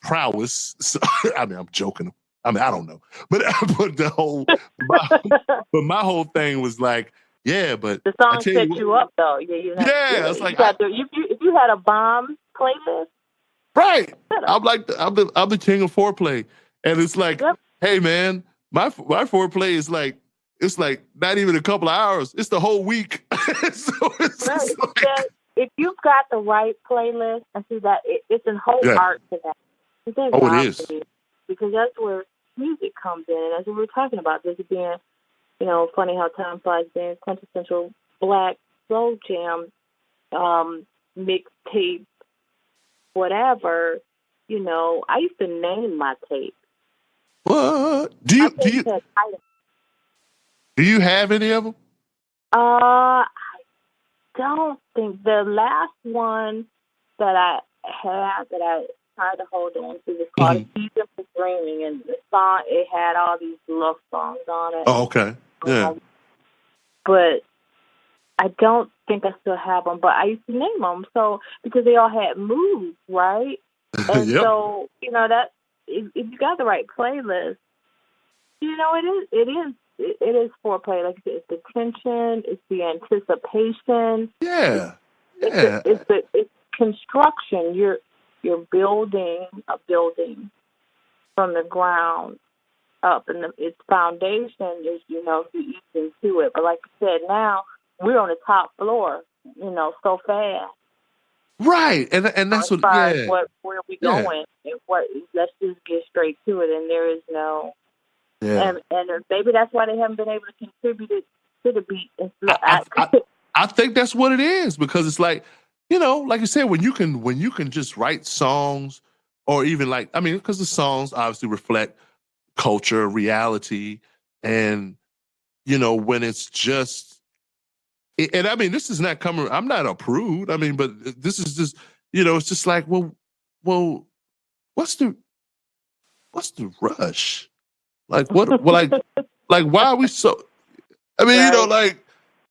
prowess. So, I mean, I'm joking. I mean, I don't know. But my whole thing was like, yeah, but the song set you up though. Yeah, it's like if you had a bomb playlist, right? I'm the king of foreplay, and it's like, hey man, my foreplay is like it's like not even a couple of hours; it's the whole week. So it's right. If you've got the right playlist, I see that it's a whole art to that. It is because that's where music comes in, and as we were talking about this being. You know, funny how time flies being quintessential black slow jam, mixtape, whatever. You know, I used to name my tape. What? Do you have any of them? I don't think the last one that I had that I tried to hold on to was called "Season for Dreaming," and the song it had all these love songs on it. Oh, okay. Yeah. But I don't think I still have them, but I used to name them because they all had moves, right? And so, you know, that if you got the right playlist, you know, it is foreplay. Like it's the tension, it's the anticipation. Yeah. It's construction. You're building a building from the ground up, and its foundation is, you know, you eat into it. But like you said, now we're on the top floor, you know, so fast. Right, and that's as far as where we going, and let's just get straight to it. And there is no, and maybe that's why they haven't been able to contribute it to the beat. I think that's what it is, because it's like, you know, like you said, when you can just write songs, or even like, I mean, because the songs obviously reflect culture, reality, and, you know, when it's just, and I mean, this is not coming, I'm not a prude, I mean, but this is just, you know, it's just like, well, what's the rush? Like, what, well, like, why are we so, I mean, you know, like,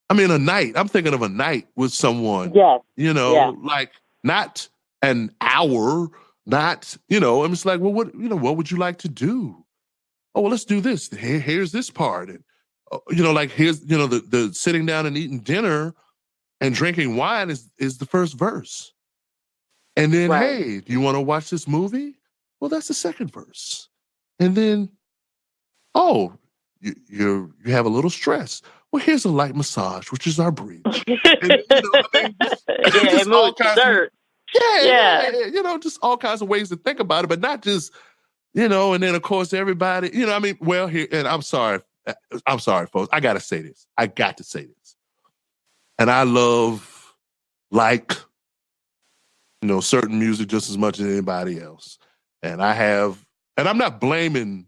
I mean, a night, I'm thinking of a night with someone, you know, like not an hour, not, you know, I'm just like, well, what would you like to do? Oh, well, let's do this. Here's this part. And, you know, like here's, you know, the sitting down and eating dinner and drinking wine is the first verse. And then, hey, do you want to watch this movie? Well, that's the second verse. And then, oh, you have a little stress. Well, here's a light massage, which is our bridge. And, you know, I mean, just all kinds of, you know, just all kinds of ways to think about it, but not just, you know, and then of course everybody, you know, I mean, well, here, and I'm sorry, folks. I got to say this. And I love, like, you know, certain music just as much as anybody else. And I'm not blaming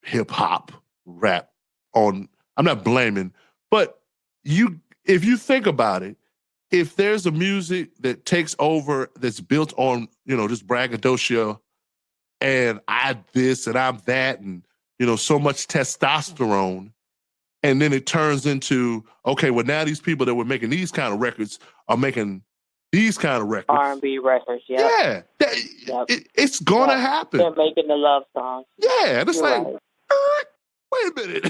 hip hop, rap I'm not blaming, but if you think about it, if there's a music that takes over that's built on, you know, just braggadocio and I'm this and I'm that and, you know, so much testosterone, and then it turns into, okay, well, now these people that were making these kind of records are making these kind of records. R&B records, yeah, it's gonna happen. They're making the love songs. Yeah, and it's You're like, right. wait a minute,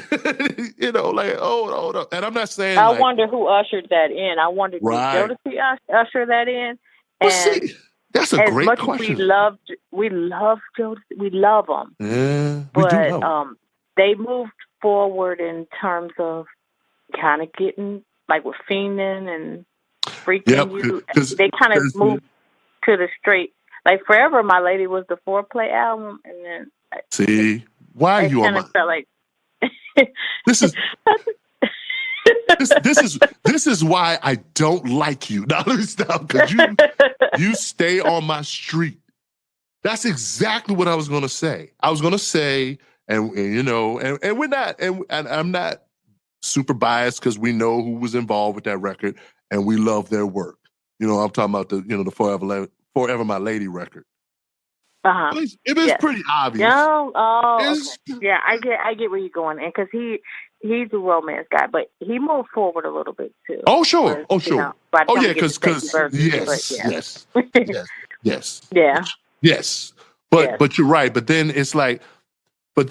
like, hold up. And I'm not saying. I wonder who ushered that in. I wonder did Jodeci usher that in? Well, see, that's a great question. As much as we love Jodeci, we love them. Yeah, we do love them. They moved forward in terms of kind of getting like with Fiendin' and Freaking You. They kind of moved to the straight. Like Forever, My Lady was the foreplay album, and then see why you on my. Felt like this is. This is why I don't like you. Now let me stop, because you stay on my street. That's exactly what I was going to say. I was going to say, and we're not, and I'm not super biased because we know who was involved with that record and we love their work. I'm talking about the Forever My Lady record. Uh-huh. It is pretty obvious. Okay. Yeah, I get where you're going, and because he's a romance guy, but he moved forward a little bit too. Oh sure. Because yes. But you're right. But then it's like, so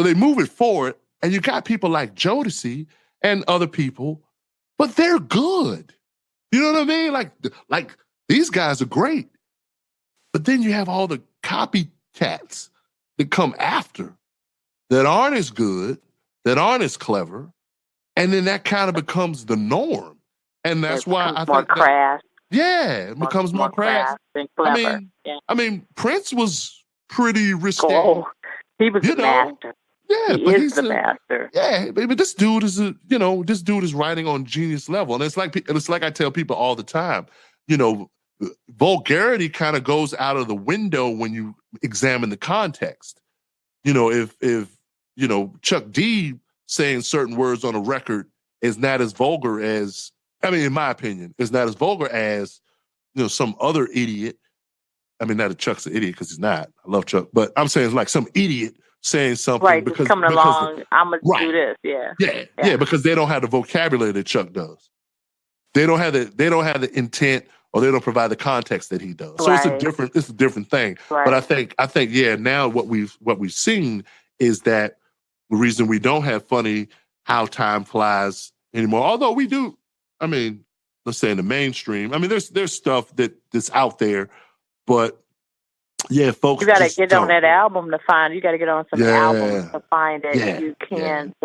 they move it forward, and you got people like Jodeci and other people, but they're good. You know what I mean? Like these guys are great. But then you have all the copycats that come after that aren't as good, that aren't as clever, and then that kind of becomes the norm. And that's why I think crass. It becomes more crass. And clever. I mean, Prince was pretty risque. Oh, he was the master. Yeah, he's the master. Yeah, but this dude is writing on genius level, and it's like I tell people all the time, vulgarity kind of goes out of the window when you examine the context. If Chuck D saying certain words on a record is not as vulgar as, in my opinion, is not as vulgar as, some other idiot. Not that Chuck's an idiot, because he's not. I love Chuck, but I'm saying it's like some idiot saying something. Right, because coming along, I'm going to do this, Yeah, because they don't have the vocabulary that Chuck does. They don't have the intent, or they don't provide the context that he does. So it's a different thing. Right. But I think now what we've seen is that the reason we don't have funny how time flies anymore, although we do, let's say in the mainstream, there's stuff that's out there, but folks, you got to get on that album to find. You got to get on some albums to find it. Yeah. You can't.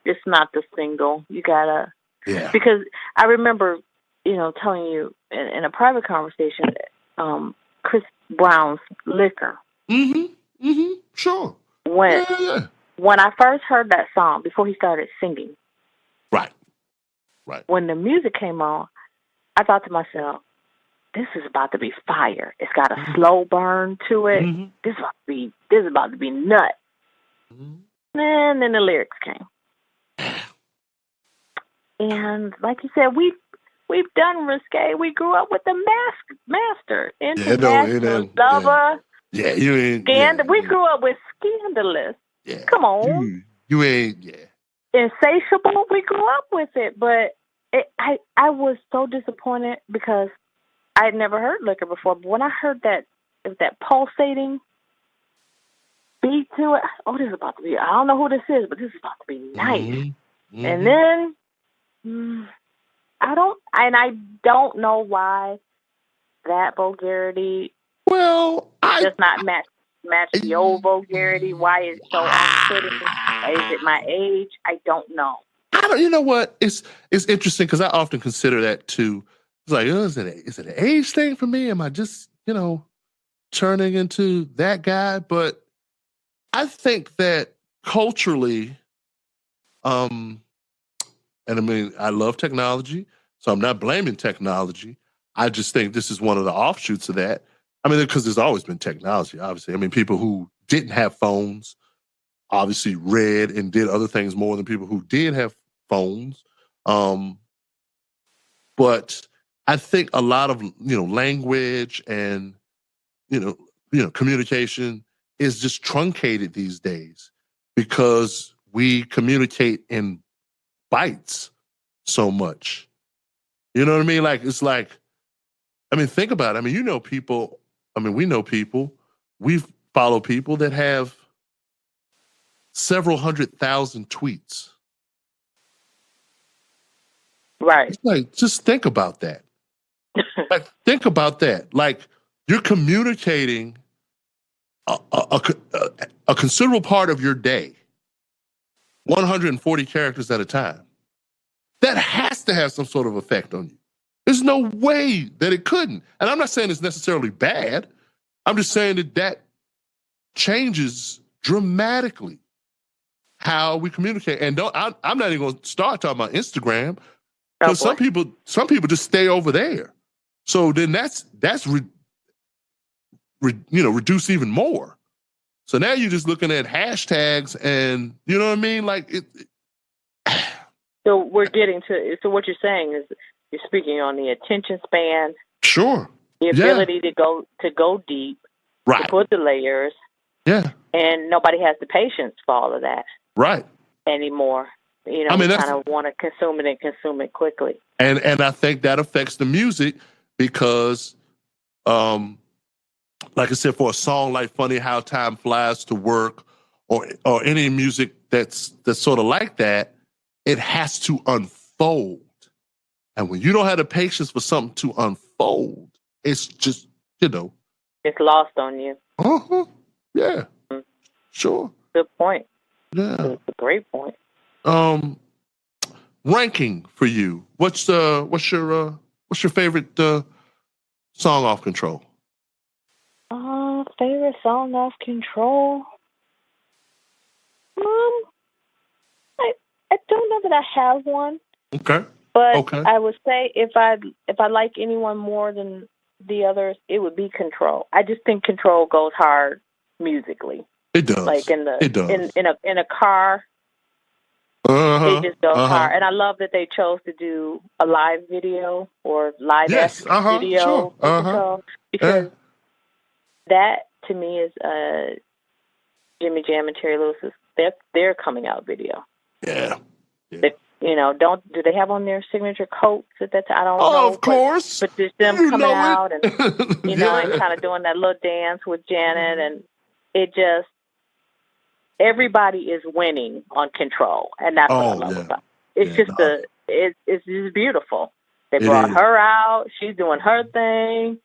It's not the single. You gotta. Yeah. Because I remember, telling you in a private conversation, Chris Brown's Liquor. Sure. When I first heard that song, before he started singing. Right. When the music came on, I thought to myself, this is about to be fire. It's got a slow burn to it. Mm-hmm. This is about to be nuts. Mm-hmm. And then the lyrics came. And like you said, we've done risque. We grew up with the master, international lover. Yeah, you ain't. We grew up with Scandalous. Yeah, come on. You ain't. Yeah. Insatiable. We grew up with it, but I was so disappointed because I had never heard Liquor before. But when I heard that pulsating beat to it, this is about to be. I don't know who this is, but this is about to be nice. Mm-hmm. And then I don't know why that vulgarity does not match the old vulgarity. Why it's so off-putting? Is it my age? I don't know. You know what? It's interesting because I often consider that too. It's like, is it an age thing for me? Am I just, turning into that guy? But I think that culturally, and I love technology, so I'm not blaming technology. I just think this is one of the offshoots of that. Because there's always been technology, obviously. People who didn't have phones obviously read and did other things more than people who did have phones. But I think a lot of, language and, communication is just truncated these days because we communicate in bytes so much. You know what I mean? Like, it's like I mean, think about it. I mean, you know people. I mean, we know people. We follow people that have several 100,000 tweets. Right. It's like, just think about that. Like, think about that. Like, you're communicating a considerable part of your day, 140 characters at a time. That has to have some sort of effect on you. There's no way that it couldn't. And I'm not saying it's necessarily bad. I'm just saying that changes dramatically how we communicate. And I'm not even going to start talking about Instagram, because some people just stay over there. So then that's reduce even more. So now you're just looking at hashtags, and you know what I mean? Like it. So we're getting to. So what you're saying is you're speaking on the attention span. Sure. The ability to go deep. Right. To put the layers. Yeah. And nobody has the patience for all of that. Right. Anymore. You know, we kind of want to consume it quickly. And I think that affects the music because, like I said, for a song like "Funny How Time Flies to Work," or any music that's sort of like that, it has to unfold. And when you don't have the patience for something to unfold, it's just, it's lost on you. Uh-huh. Yeah. Mm-hmm. Sure. Good point. Yeah. It's a great point. Ranking for you. What's your favorite song off Control? Favorite song off Control. I don't know that I have one. Okay. But I would say if I like anyone more than the others, it would be Control. I just think Control goes hard musically. It does. Like in a car. It just goes hard. And I love that they chose to do a live video or live-esque video. Sure. Because that, to me, is Jimmy Jam and Terry Lewis's their coming out video. Yeah. Do they have on their signature coats at that time? I don't know. Oh, of course. But just them coming out and, and kind of doing that little dance with Janet. And it just, everybody is winning on Control. And that's what I love about it. It's it's just beautiful. They brought her out. She's doing her thing.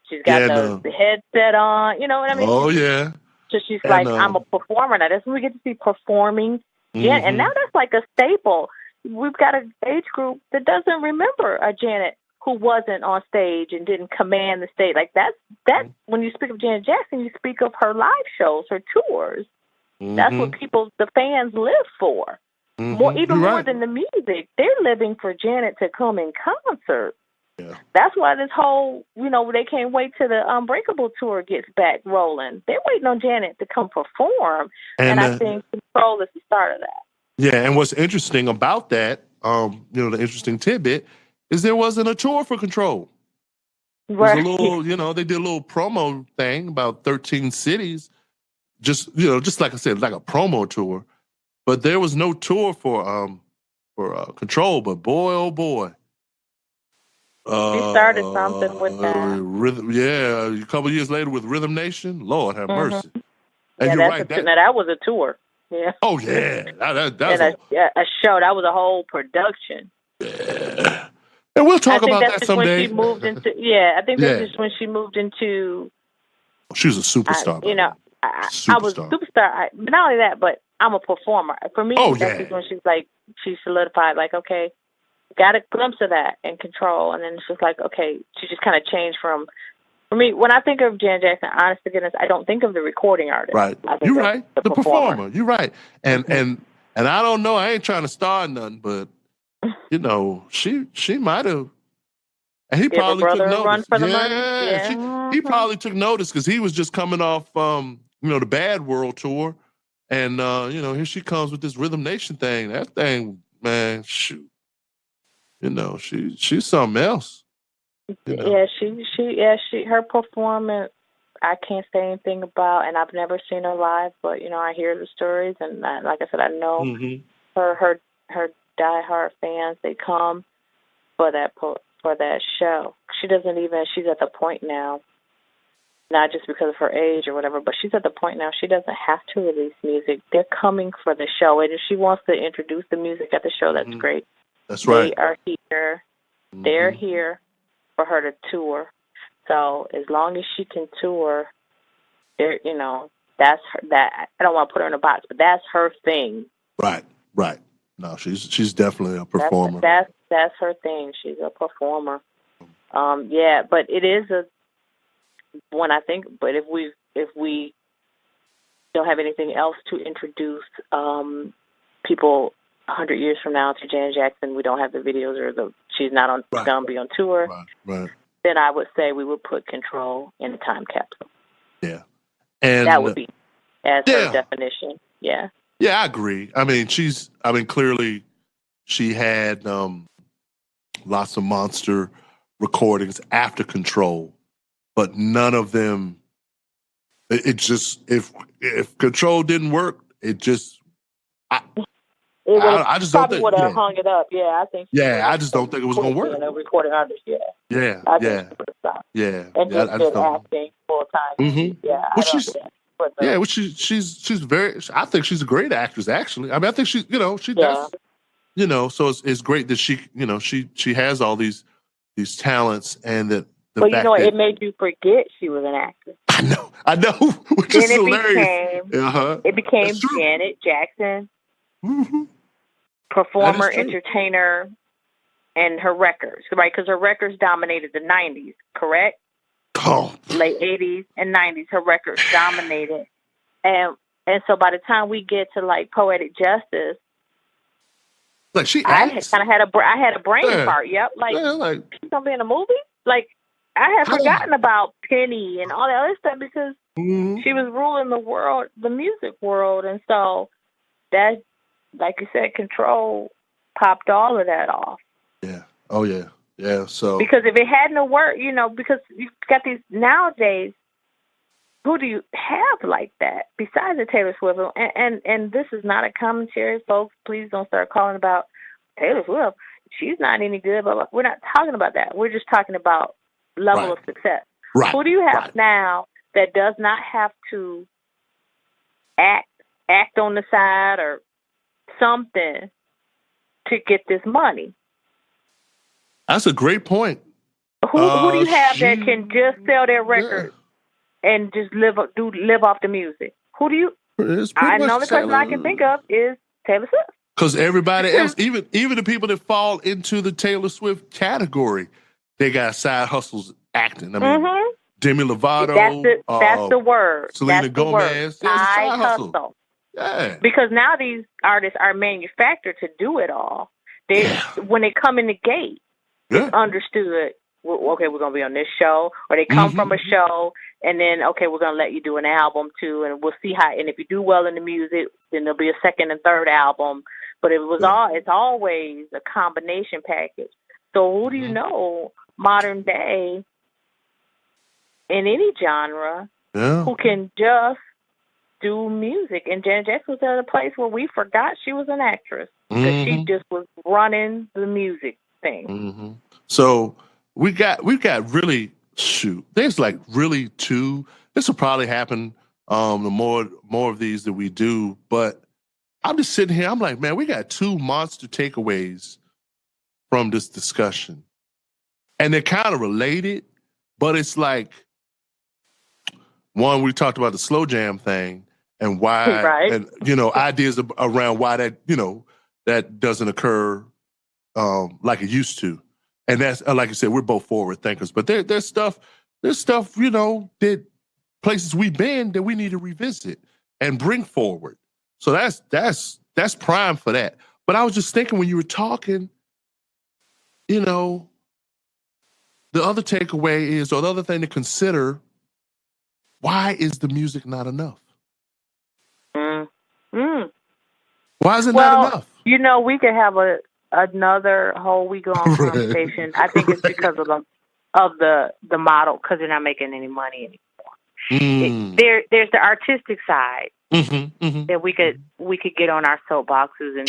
She's got the headset on. You know what I mean? Oh, yeah. So she's like, I'm a performer now. That's when we get to see performing. Yeah, and now that's like a staple. We've got an age group that doesn't remember a Janet who wasn't on stage and didn't command the stage. Like that. When you speak of Janet Jackson, you speak of her live shows, her tours. That's what the fans live for. More than the music. They're living for Janet to come in concert. Yeah. That's why this whole, they can't wait till the Unbreakable tour gets back rolling. They're waiting on Janet to come perform. And I think Control is the start of that. Yeah, and what's interesting about that, the interesting tidbit, is there wasn't a tour for Control. Right. It was a little, they did a little promo thing, about 13 cities, just like I said, like a promo tour. But there was no tour for Control, but boy, oh boy. You started something with that. A couple years later with Rhythm Nation. Lord have mercy. And you're right. That was a tour. Yeah. Oh yeah. That's a show. That was a whole production. Yeah. And we'll talk about that someday. When she moved into, I think that's just when she moved into. She was a superstar. I was a superstar. But not only that, but I'm a performer. For me, that's when she's like, she solidified. Like, okay. Got a glimpse of that in Control, and then it's just like, okay, she just kind of changed for me, when I think of Janet Jackson, honest to goodness, I don't think of the recording artist. Right. You're right. The performer. You're right. And I don't know, I ain't trying to star nothing, but, she might have. And he probably took notice. Run for the money? He probably took notice because he was just coming off, the Bad World tour. And, here she comes with this Rhythm Nation thing. That thing, man, shoot. She's something else. Yeah, her performance, I can't say anything about, and I've never seen her live, but I hear the stories, and like I said, I know her diehard fans. They come for that for that show. She's at the point now, not just because of her age or whatever, but she's at the point now she doesn't have to release music. They're coming for the show. And if she wants to introduce the music at the show, that's great. That's right. They are here. They're here for her to tour. So as long as she can tour, that's her. That I don't want to put her in a box, but that's her thing. Right. No, she's definitely a performer. That's her thing. She's a performer. But it is but if we don't have anything else to introduce people 100 years from now to Janet Jackson, we don't have the videos she's not on gonna be on tour. Right. Then I would say we would put Control in a time capsule. Yeah. And that would be her definition. Yeah. Yeah, I agree. I mean, clearly she had lots of monster recordings after Control, but none of them, it just, if Control didn't work, I just don't think. Would have hung it up. Yeah, I think. Yeah, I just don't think it was going to work. Recording artist. Yeah. Yeah. I think she would have stopped. Yeah. And just been acting full time. Mm-hmm. Yeah. She's very. I think she's a great actress. Actually, I mean, I think she does. So it's great that she has all these talents, and that but it made you forget she was an actress. I know, which is hilarious. It became Janet Jackson, performer, entertainer, and her records, right? Because her records dominated the 90s, correct? Oh. Late 80s and 90s, her records dominated. And so by the time we get to like Poetic Justice, like I had a brain fart. Yep. Like she's gonna be in a movie? Like I had forgotten about Penny and all that other stuff because she was ruling the world, the music world. And so that, like you said, Control popped all of that off. Yeah. Oh yeah. Yeah, so because if it hadn't worked, because you've got these nowadays, who do you have like that besides the Taylor Swift? And this is not a commentary, folks. Please don't start calling about Taylor Swift. She's not any good, but we're not talking about that. We're just talking about level of success. Right. Who do you have now that does not have to act on the side or something to get this money? That's a great point. Who do you have that can just sell their record and just live off the music? Who do you? I know the person I can think of is Taylor Swift. Because everybody else, even the people that fall into the Taylor Swift category, they got side hustles acting. I mean, Demi Lovato. That's the word. Selena Gomez. Side hustle. Yeah. Because now these artists are manufactured to do it all. When they come in the gate. It's understood, okay, we're going to be on this show, or they come from a show, and then, okay, we're going to let you do an album, too, and we'll see how, and if you do well in the music, then there'll be a second and third album, but it's always a combination package. So who do you know, modern day, in any genre, who can just do music? And Janet Jackson was at a place where we forgot she was an actress, because she just was running the music thing. So we've got really there's like really two. This will probably happen the more of these that we do, but I'm just sitting here, I'm like, man, we got two monster takeaways from this discussion, and they're kind of related, but it's like, one, we talked about the slow jam thing and why, and ideas around why that doesn't occur like it used to. And that's, like I said, we're both forward thinkers, but there's stuff, that places we've been that we need to revisit and bring forward. So that's prime for that. But I was just thinking when you were talking, the other takeaway is, or the other thing to consider, why is the music not enough? Why is it not enough? We could have another whole week-long conversation. I think it's because of the model, because they're not making any money anymore. There's the artistic side, that we could get on our soapboxes and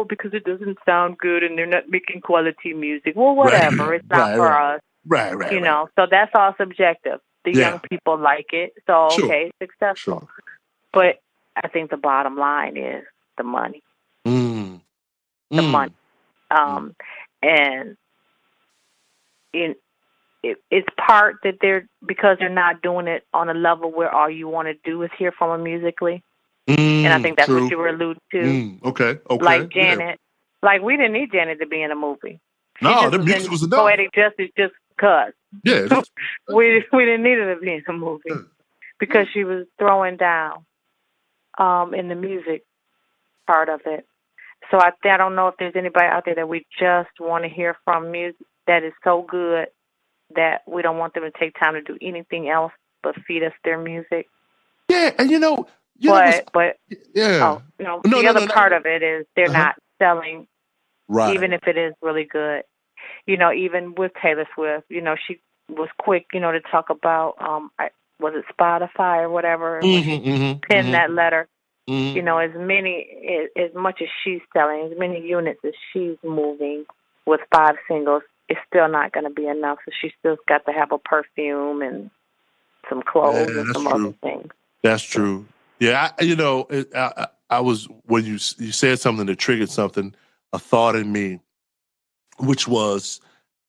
because it doesn't sound good and they're not making quality music. Well, whatever. It's not for us. Right. You know, so that's all subjective. The young people like it, so okay, successful. But I think the bottom line is the money. The money. And it's part that because they're not doing it on a level where all you want to do is hear from them musically. And I think that's what you were alluding to. Okay. Like Janet. Like, we didn't need Janet to be in a movie. No, the music was enough. Poetic Justice just because. Yeah. we didn't need her to be in a movie because she was throwing down in the music part of it. So I don't know if there's anybody out there that we just want to hear from music that is so good that we don't want them to take time to do anything else but feed us their music. Yeah, and the other part of it is they're not selling, even if it is really good. You know, even with Taylor Swift, you know, she was quick, you know, to talk about, was it Spotify or whatever, penned that letter. You know, as much as she's selling, as many units as she's moving with 5 singles, it's still not going to be enough. So she still's got to have a perfume and some clothes and some other things. That's true. Yeah, I was, when you said something that triggered something, a thought in me, which was,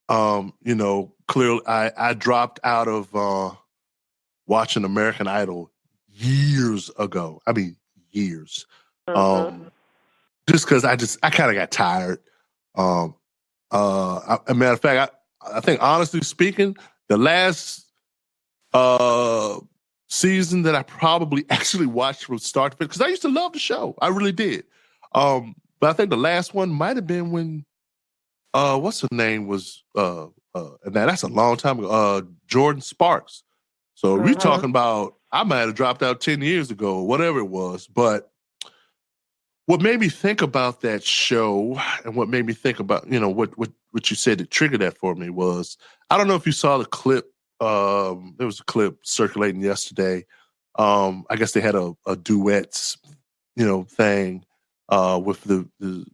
clearly I dropped out of watching American Idol years ago. I mean, years. Just because I kind of got tired. A matter of fact, I think, honestly speaking, the last season that I probably actually watched from start to finish, because I used to love the show. I really did. But I think the last one might have been when, what's her name was, and that's a long time ago, Jordan Sparks. So we're talking about, I might have dropped out 10 years ago, or whatever it was. But what made me think about that show, and what made me think about, what you said that triggered that for me was, I don't know if you saw the clip. There was a clip circulating yesterday. I guess they had a duets, thing with the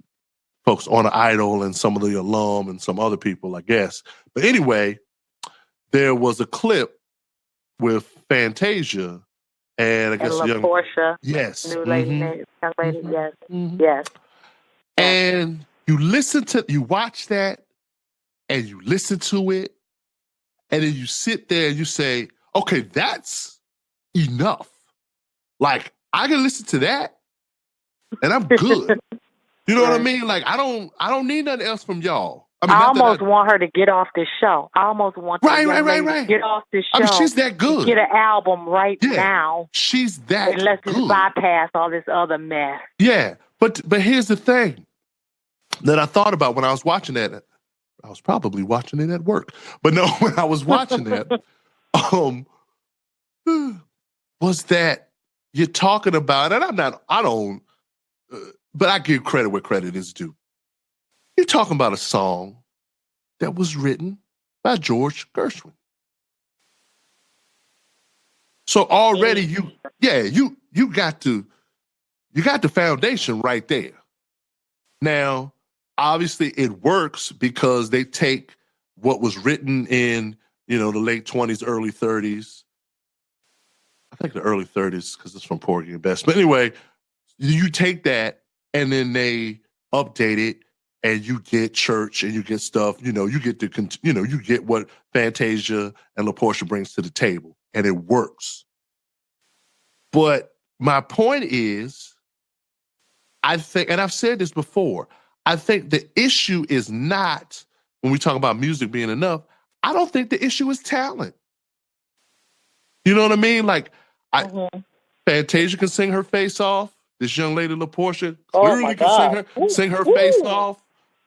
folks on Idol and some of the alum and some other people, I guess. But anyway, there was a clip with Fantasia and I guess young Portia. Yes. New lady, young lady, yes. Yes. And you watch that and you listen to it, and then you sit there and you say, okay, that's enough. Like, I can listen to that and I'm good. You know what I mean? Like, I don't need nothing else from y'all. I almost want her to get off this show. I almost want her to get off this show. I mean, she's that good. Get an album right now. She's that good. And let's just bypass all this other mess. Yeah, but here's the thing that I thought about when I was watching that. I was probably watching it at work. But no, when I was watching that, was that you're talking about, and but I give credit where credit is due. You're talking about a song that was written by George Gershwin. So already you got the foundation right there. Now, obviously it works because they take what was written in, the late 20s, early 30s. I think the early 30s because it's from Porgy and Bess. But anyway, you take that and then they update it. And you get church and you get stuff, you get what Fantasia and LaPortia brings to the table, and it works. But my point is, I think, and I've said this before, I think the issue is not, when we talk about music being enough, I don't think the issue is talent. You know what I mean? Like, Fantasia can sing her face off. This young lady, LaPortia, clearly can sing her face off.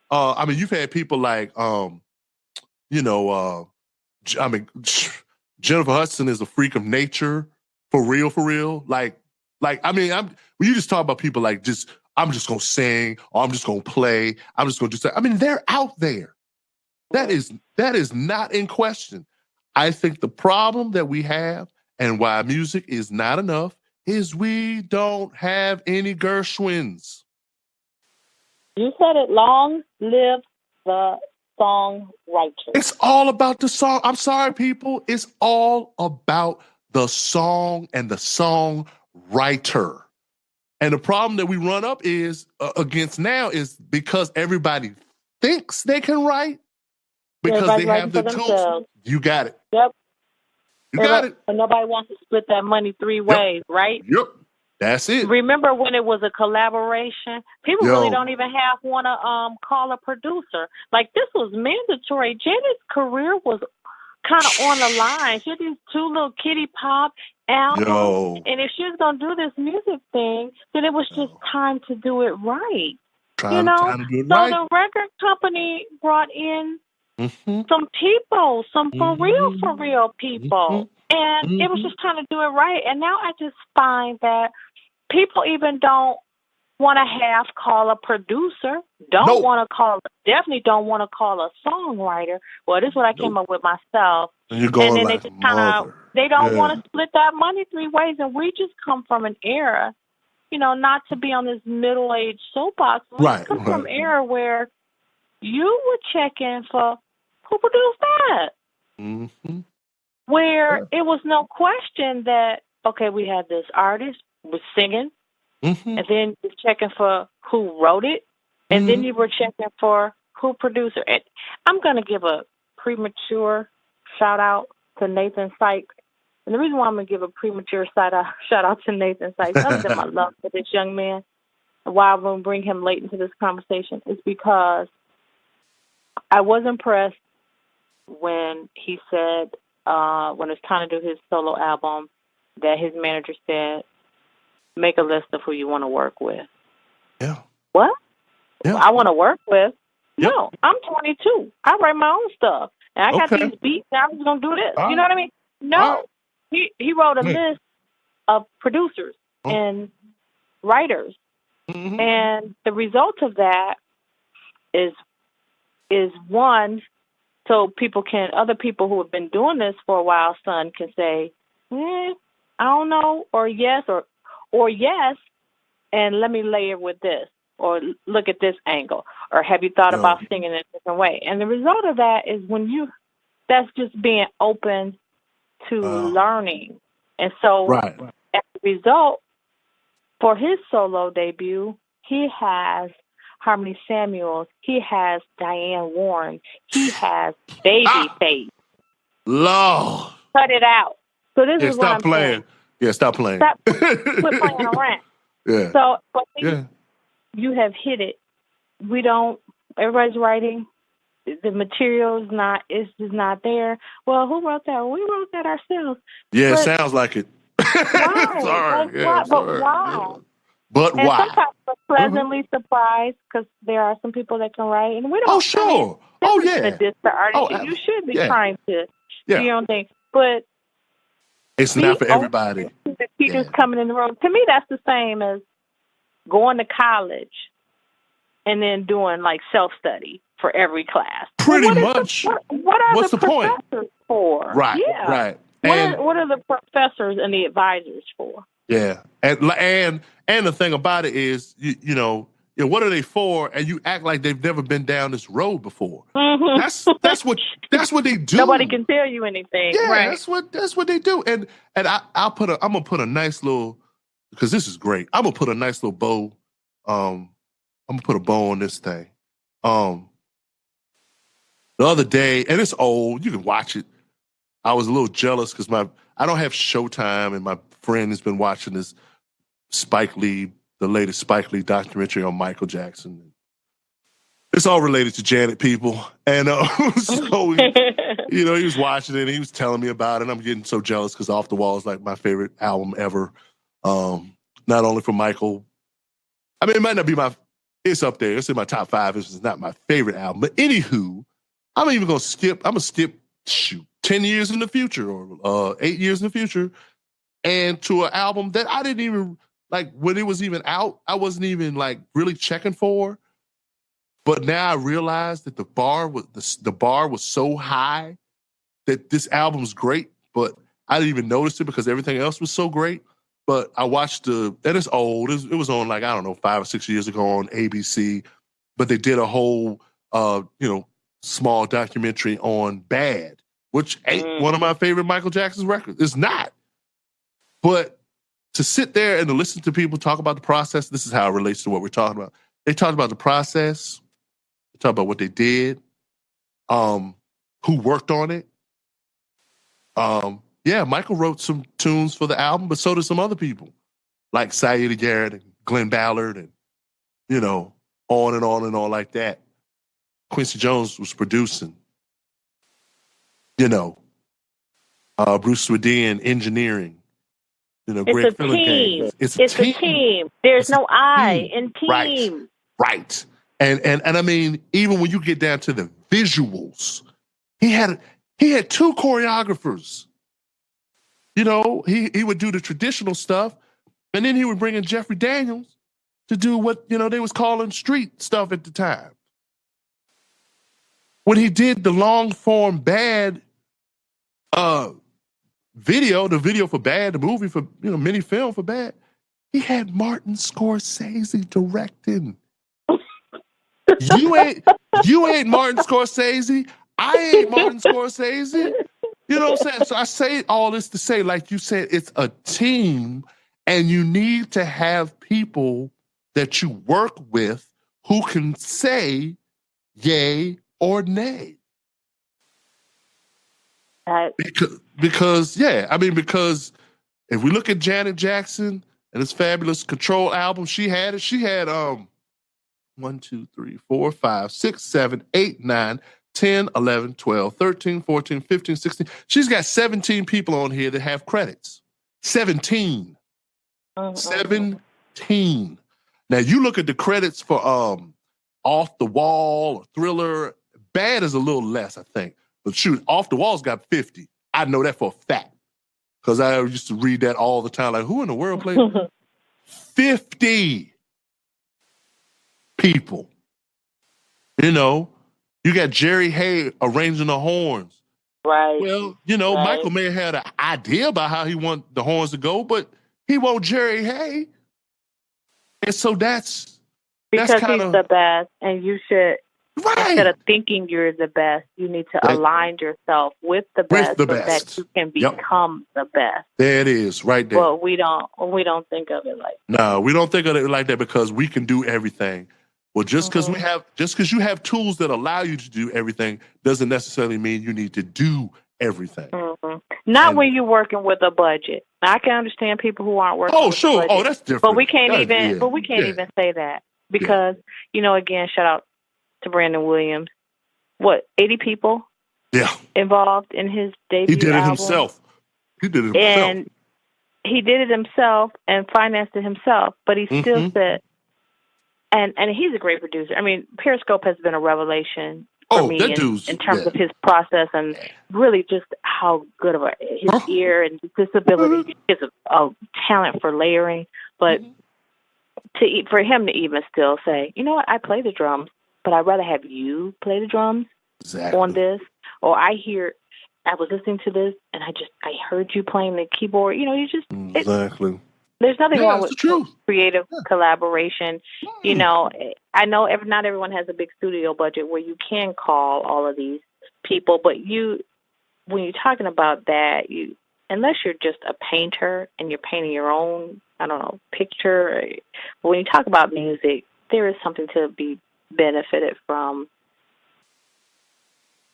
I mean, you've had people like, Jennifer Hudson is a freak of nature, for real. Like, I mean, when you just talk about people like I'm just gonna sing, or I'm just gonna play, I'm just gonna do something. I mean, they're out there. That is not in question. I think the problem that we have and why music is not enough is we don't have any Gershwins. You said it. Long live the songwriter. It's all about the song. I'm sorry, people. It's all about the song and the songwriter. And the problem that we run up is against now is because everybody thinks they can write because Everybody's they have the writing for tools. themselves. You got it. Yep. You got it. But nobody wants to split that money three ways, right? Yep. That's it. Remember when it was a collaboration? People really don't even want to call a producer. Like, this was mandatory. Janet's career was kind of on the line. She had these 2 little kitty pop albums. And if she was going to do this music thing, then it was just time to do it right. Time to do it right. The record company brought in some people, some for real people. And it was just trying to do it right. And now I just find that people even don't want to half call a producer, definitely don't want to call a songwriter. Well, this is what I came up with myself. And you're going then they just they don't want to split that money 3 ways. And we just come from an era, not to be on this middle-aged soapbox. We come from an era where you were checking for who produced that. Mm-hmm. Where it was no question that, okay, we had this artist was singing, and then you're checking for who wrote it, and then you were checking for who produced it. And I'm going to give a premature shout-out to Nathan Sykes. And the reason why I'm going to give a premature shout-out to Nathan Sykes, other than my love for this young man, and why I'm going to bring him late into this conversation, is because I was impressed when he said, when it's time to do his solo album, that his manager said, make a list of who you want to work with. Yeah. What? Yeah. I want to work with? Yep. No, I'm 22. I write my own stuff. And I got these beats, and I'm just going to do this. You know what I mean? No. He wrote a list of producers and writers. And the result of that is one, so other people who have been doing this for a while, son, can say, I don't know, or yes, or yes, and let me layer with this, or look at this angle, or have you thought about singing in a different way? And the result of that is that's just being open to learning. And so as a result, for his solo debut, he has Harmony Samuels, he has Diane Warren, he has Babyface. Lord. Cut it out. So this is what I'm playing. saying. Yeah, stop playing. Quit playing around. Yeah. So, you have hit it. Everybody's writing. The material is just not there. Well, who wrote that? We wrote that ourselves. Yeah, it sounds like it. Why? Sorry. But why? But and why? Sometimes we're pleasantly surprised because there are some people that can write, and we don't. Oh, sure. This isn't a diss to artists. You should be trying to do your own thing, but it's not for everybody. The teachers coming in the room. To me, that's the same as going to college and then doing like self-study for every class. Pretty much. What are What's the point? professors for? Right. Yeah. Right. What are the professors and the advisors for? Yeah. And the thing about it is, you know, what are they for? And you act like they've never been down this road before. That's what they do. Nobody can tell you anything. Yeah, right? that's what they do. And I'm gonna put a nice little, because this is great. I'm gonna put a nice little bow. I'm gonna put a bow on this thing. The other day, and it's old. You can watch it. I was a little jealous because I don't have Showtime, and my friend has been watching this the latest Spike Lee documentary on Michael Jackson. It's all related to Janet, people. And so, he was watching it, and he was telling me about it, and I'm getting so jealous because Off the Wall is like my favorite album ever. Not only for Michael. I mean, it might not be it's up there. It's in my top 5. It's not my favorite album. But anywho, I'm even going to skip. I'm going to skip, 10 years in the future or 8 years in the future, and to an album that I didn't even, like, when it was even out, I wasn't even, like, really checking for. But now I realize that the bar was so high that this album's great, but I didn't even notice it because everything else was so great. but I watched and it's old. It was on like, I don't know, 5 or 6 years ago on ABC, but they did a whole, small documentary on Bad, which ain't one of my favorite Michael Jackson's records. It's not. But to sit there and to listen to people talk about the process, this is how it relates to what we're talking about. They talked about the process. They talked about what they did, who worked on it. Michael wrote some tunes for the album, but so did some other people, like Saida Garrett and Glenn Ballard and, on and on and on like that. Quincy Jones was producing, Bruce Swedien engineering, Greg It's a team. It's a team. There's no I in team. Right. And I mean, even when you get down to the visuals, he had 2 choreographers. He would do the traditional stuff, and then he would bring in Jeffrey Daniels to do what, they was calling street stuff at the time. When he did the long form Bad video, the video for Bad, the movie for, mini film for Bad, he had Martin Scorsese directing. You ain't Martin Scorsese. I ain't Martin Scorsese. You know what I'm saying? So I say all this to say, like you said, it's a team, and you need to have people that you work with who can say yay or nay. Because if we look at Janet Jackson and this fabulous Control album, she had 1, 2, 3, 4, 5, 6, 7, 8, 9, 10, 11, 12, 13, 14, 15, 16. She's got 17 people on here that have credits. 17. 17. Now, you look at the credits for Off the Wall or Thriller. Bad is a little less, I think. But shoot, Off the Wall's got 50. I know that for a fact. Because I used to read that all the time. Like, who in the world played 50 people? You got Jerry Hay arranging the horns. Right. Well, Michael may have had an idea about how he want the horns to go, but he want Jerry Hay. And so that's because he's the best, and you should, instead of thinking you're the best, you need to align yourself with the best so that you can become the best. There it is, right there. But we don't think of it like that. No, we don't think of it like that because we can do everything. Well, just because you have tools that allow you to do everything doesn't necessarily mean you need to do everything. Not when you're working with a budget. I can understand people who aren't working. Oh, sure. Budget, that's different. But we can't even say that because again, shout out to Brandon Williams. 80 people? Yeah. Involved in his debut. He did it album. himself. And he did it himself and financed it himself. But he still said. And he's a great producer. I mean, Periscope has been a revelation for me in terms of his process and really just how good of his ear and his ability. He has a talent for layering. But for him to even still say, you know what, I play the drums, but I'd rather have you play the drums on this. Or I was listening to this and I heard you playing the keyboard. Exactly. There's nothing wrong with creative collaboration. I know not everyone has a big studio budget where you can call all of these people, but when you're talking about that, unless you're just a painter and you're painting your own, picture, but when you talk about music, there is something to be benefited from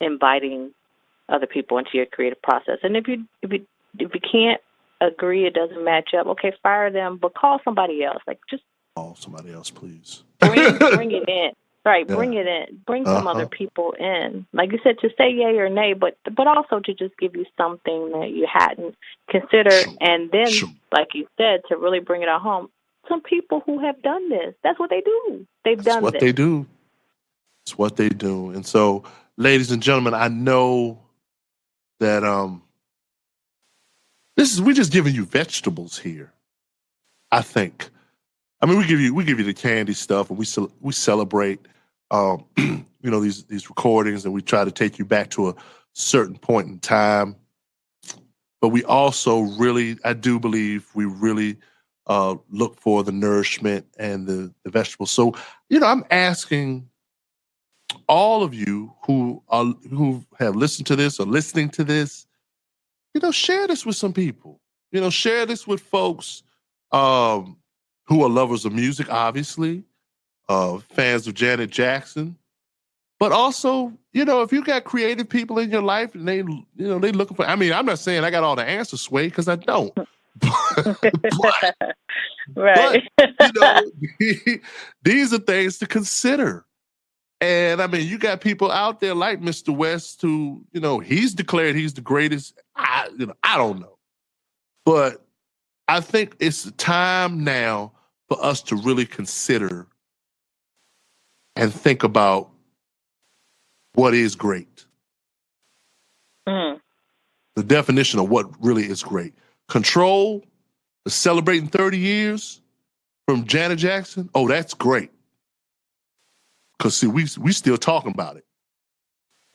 inviting other people into your creative process. And if you can't agree, it doesn't match up, okay, fire them, but call somebody else. Just call somebody else, please. Bring it in. Right, yeah. Bring it in. Bring some other people in. Like you said, to say yay or nay, but also to just give you something that you hadn't considered. And then, like you said, to really bring it at home, some people who have done this, that's what they do. That's what they do. It's what they do. And so, ladies and gentlemen, I know that we're just giving you vegetables here. I think. I mean, we give you the candy stuff, and we celebrate, these recordings, and we try to take you back to a certain point in time. but we also really, I do believe we really look for the nourishment and the vegetables. So, I'm asking all of you who have listened to this or listening to this, share this with some people. Share this with folks who are lovers of music, obviously, fans of Janet Jackson. But also, if you got creative people in your life and they looking for, I'm not saying I got all the answers, Sway, because I don't. Right. But, these are things to consider. And you got people out there like Mr. West who, he's declared he's the greatest. I don't know. But I think it's time now for us to really consider and think about what is great. Mm. The definition of what really is great. Control, celebrating 30 years from Janet Jackson. Oh, that's great. Because, see, we still talking about it.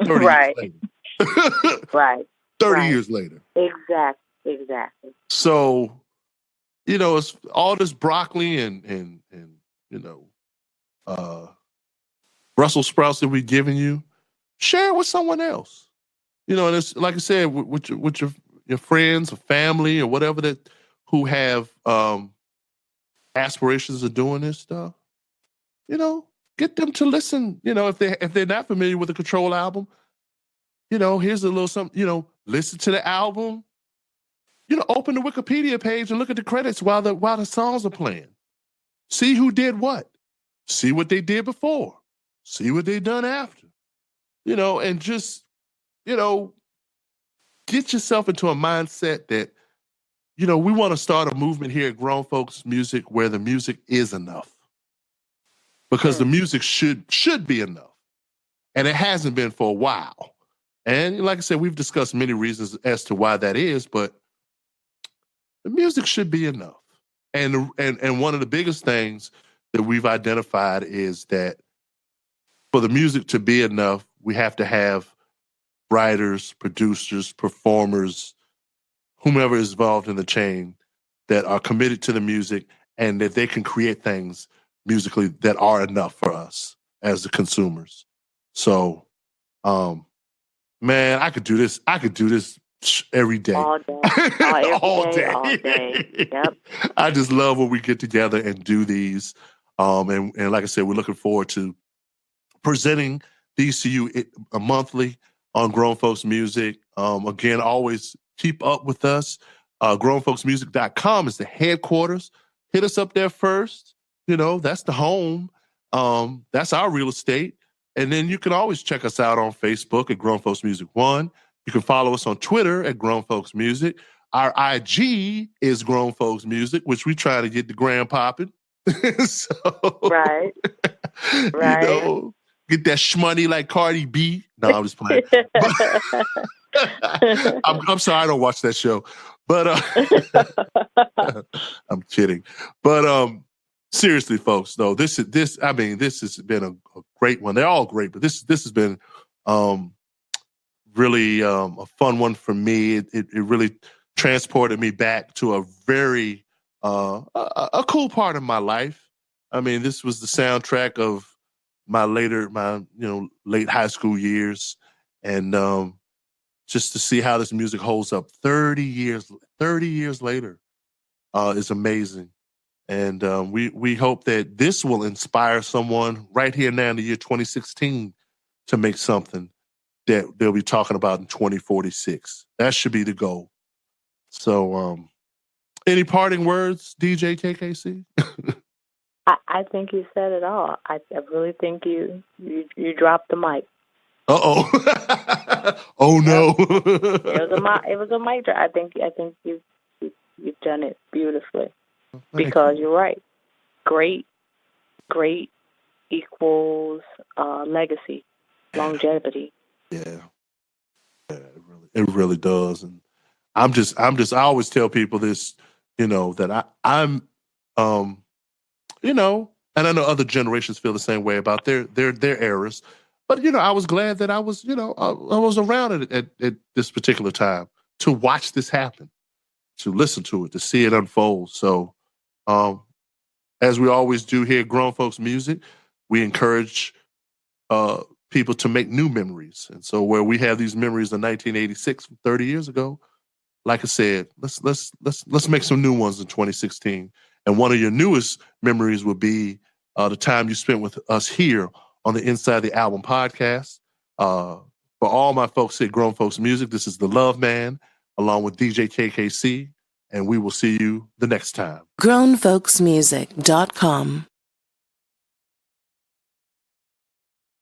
30 right. years later. Right. 30 right. years later. Exactly. So, it's all this broccoli and Brussels sprouts that we're giving you. Share it with someone else. And it's like I said, with your friends or family or whatever who have aspirations of doing this stuff. Get them to listen. If they're not familiar with the Control album, here's a little something. Listen to the album. Open the Wikipedia page and look at the credits while the songs are playing. See who did what. See what they did before. See what they done after. And just, get yourself into a mindset that, we want to start a movement here at Grown Folks Music where the music is enough. Because the music should be enough. And it hasn't been for a while. And like I said, we've discussed many reasons as to why that is, but the music should be enough. And one of the biggest things that we've identified is that for the music to be enough, we have to have writers, producers, performers, whomever is involved in the chain that are committed to the music and that they can create things musically that are enough for us as the consumers. So, man, I could do this. I could do this every day. All day. All day. All day. Yep. I just love when we get together and do these. And like I said, we're looking forward to presenting these to you monthly on Grown Folks Music. Again, always keep up with us. GrownFolksMusic.com is the headquarters. Hit us up there first. That's the home. That's our real estate. And then you can always check us out on Facebook at Grown Folks Music 1. You can follow us on Twitter at Grown Folks Music. Our IG is Grown Folks Music, which we try to get the gram popping. So, right. Get that shmoney like Cardi B. No, I'm just playing. I'm sorry, I don't watch that show. But I'm kidding. But seriously, folks, no, this has been a great one. They're all great, but this has been really a fun one for me. It really transported me back to a very a cool part of my life. This was the soundtrack of my late high school years, and just to see how this music holds up 30 years later is amazing. And we hope that this will inspire someone right here now in the year 2016 to make something that they'll be talking about in 2046. That should be the goal. So any parting words, DJ KKC? I think you said it all. I really think you dropped the mic. Uh-oh. Oh no. It was a mic drop. I think you've done it beautifully. Because you're right. Great equals legacy, longevity. Yeah, it really does. And I always tell people this, that I'm and I know other generations feel the same way about their eras. But I was glad that I was, I was around at this particular time. to watch this happen, to listen to it, to see it unfold. So, as we always do here at Grown Folks Music, we encourage people to make new memories. And so where we have these memories in 1986, 30 years ago, like I said, let's make some new ones in 2016. And one of your newest memories would be the time you spent with us here on the Inside the Album podcast. For all my folks at Grown Folks Music, this is The Love Man, along with DJKKC, and we will see you the next time. GrownFolksMusic.com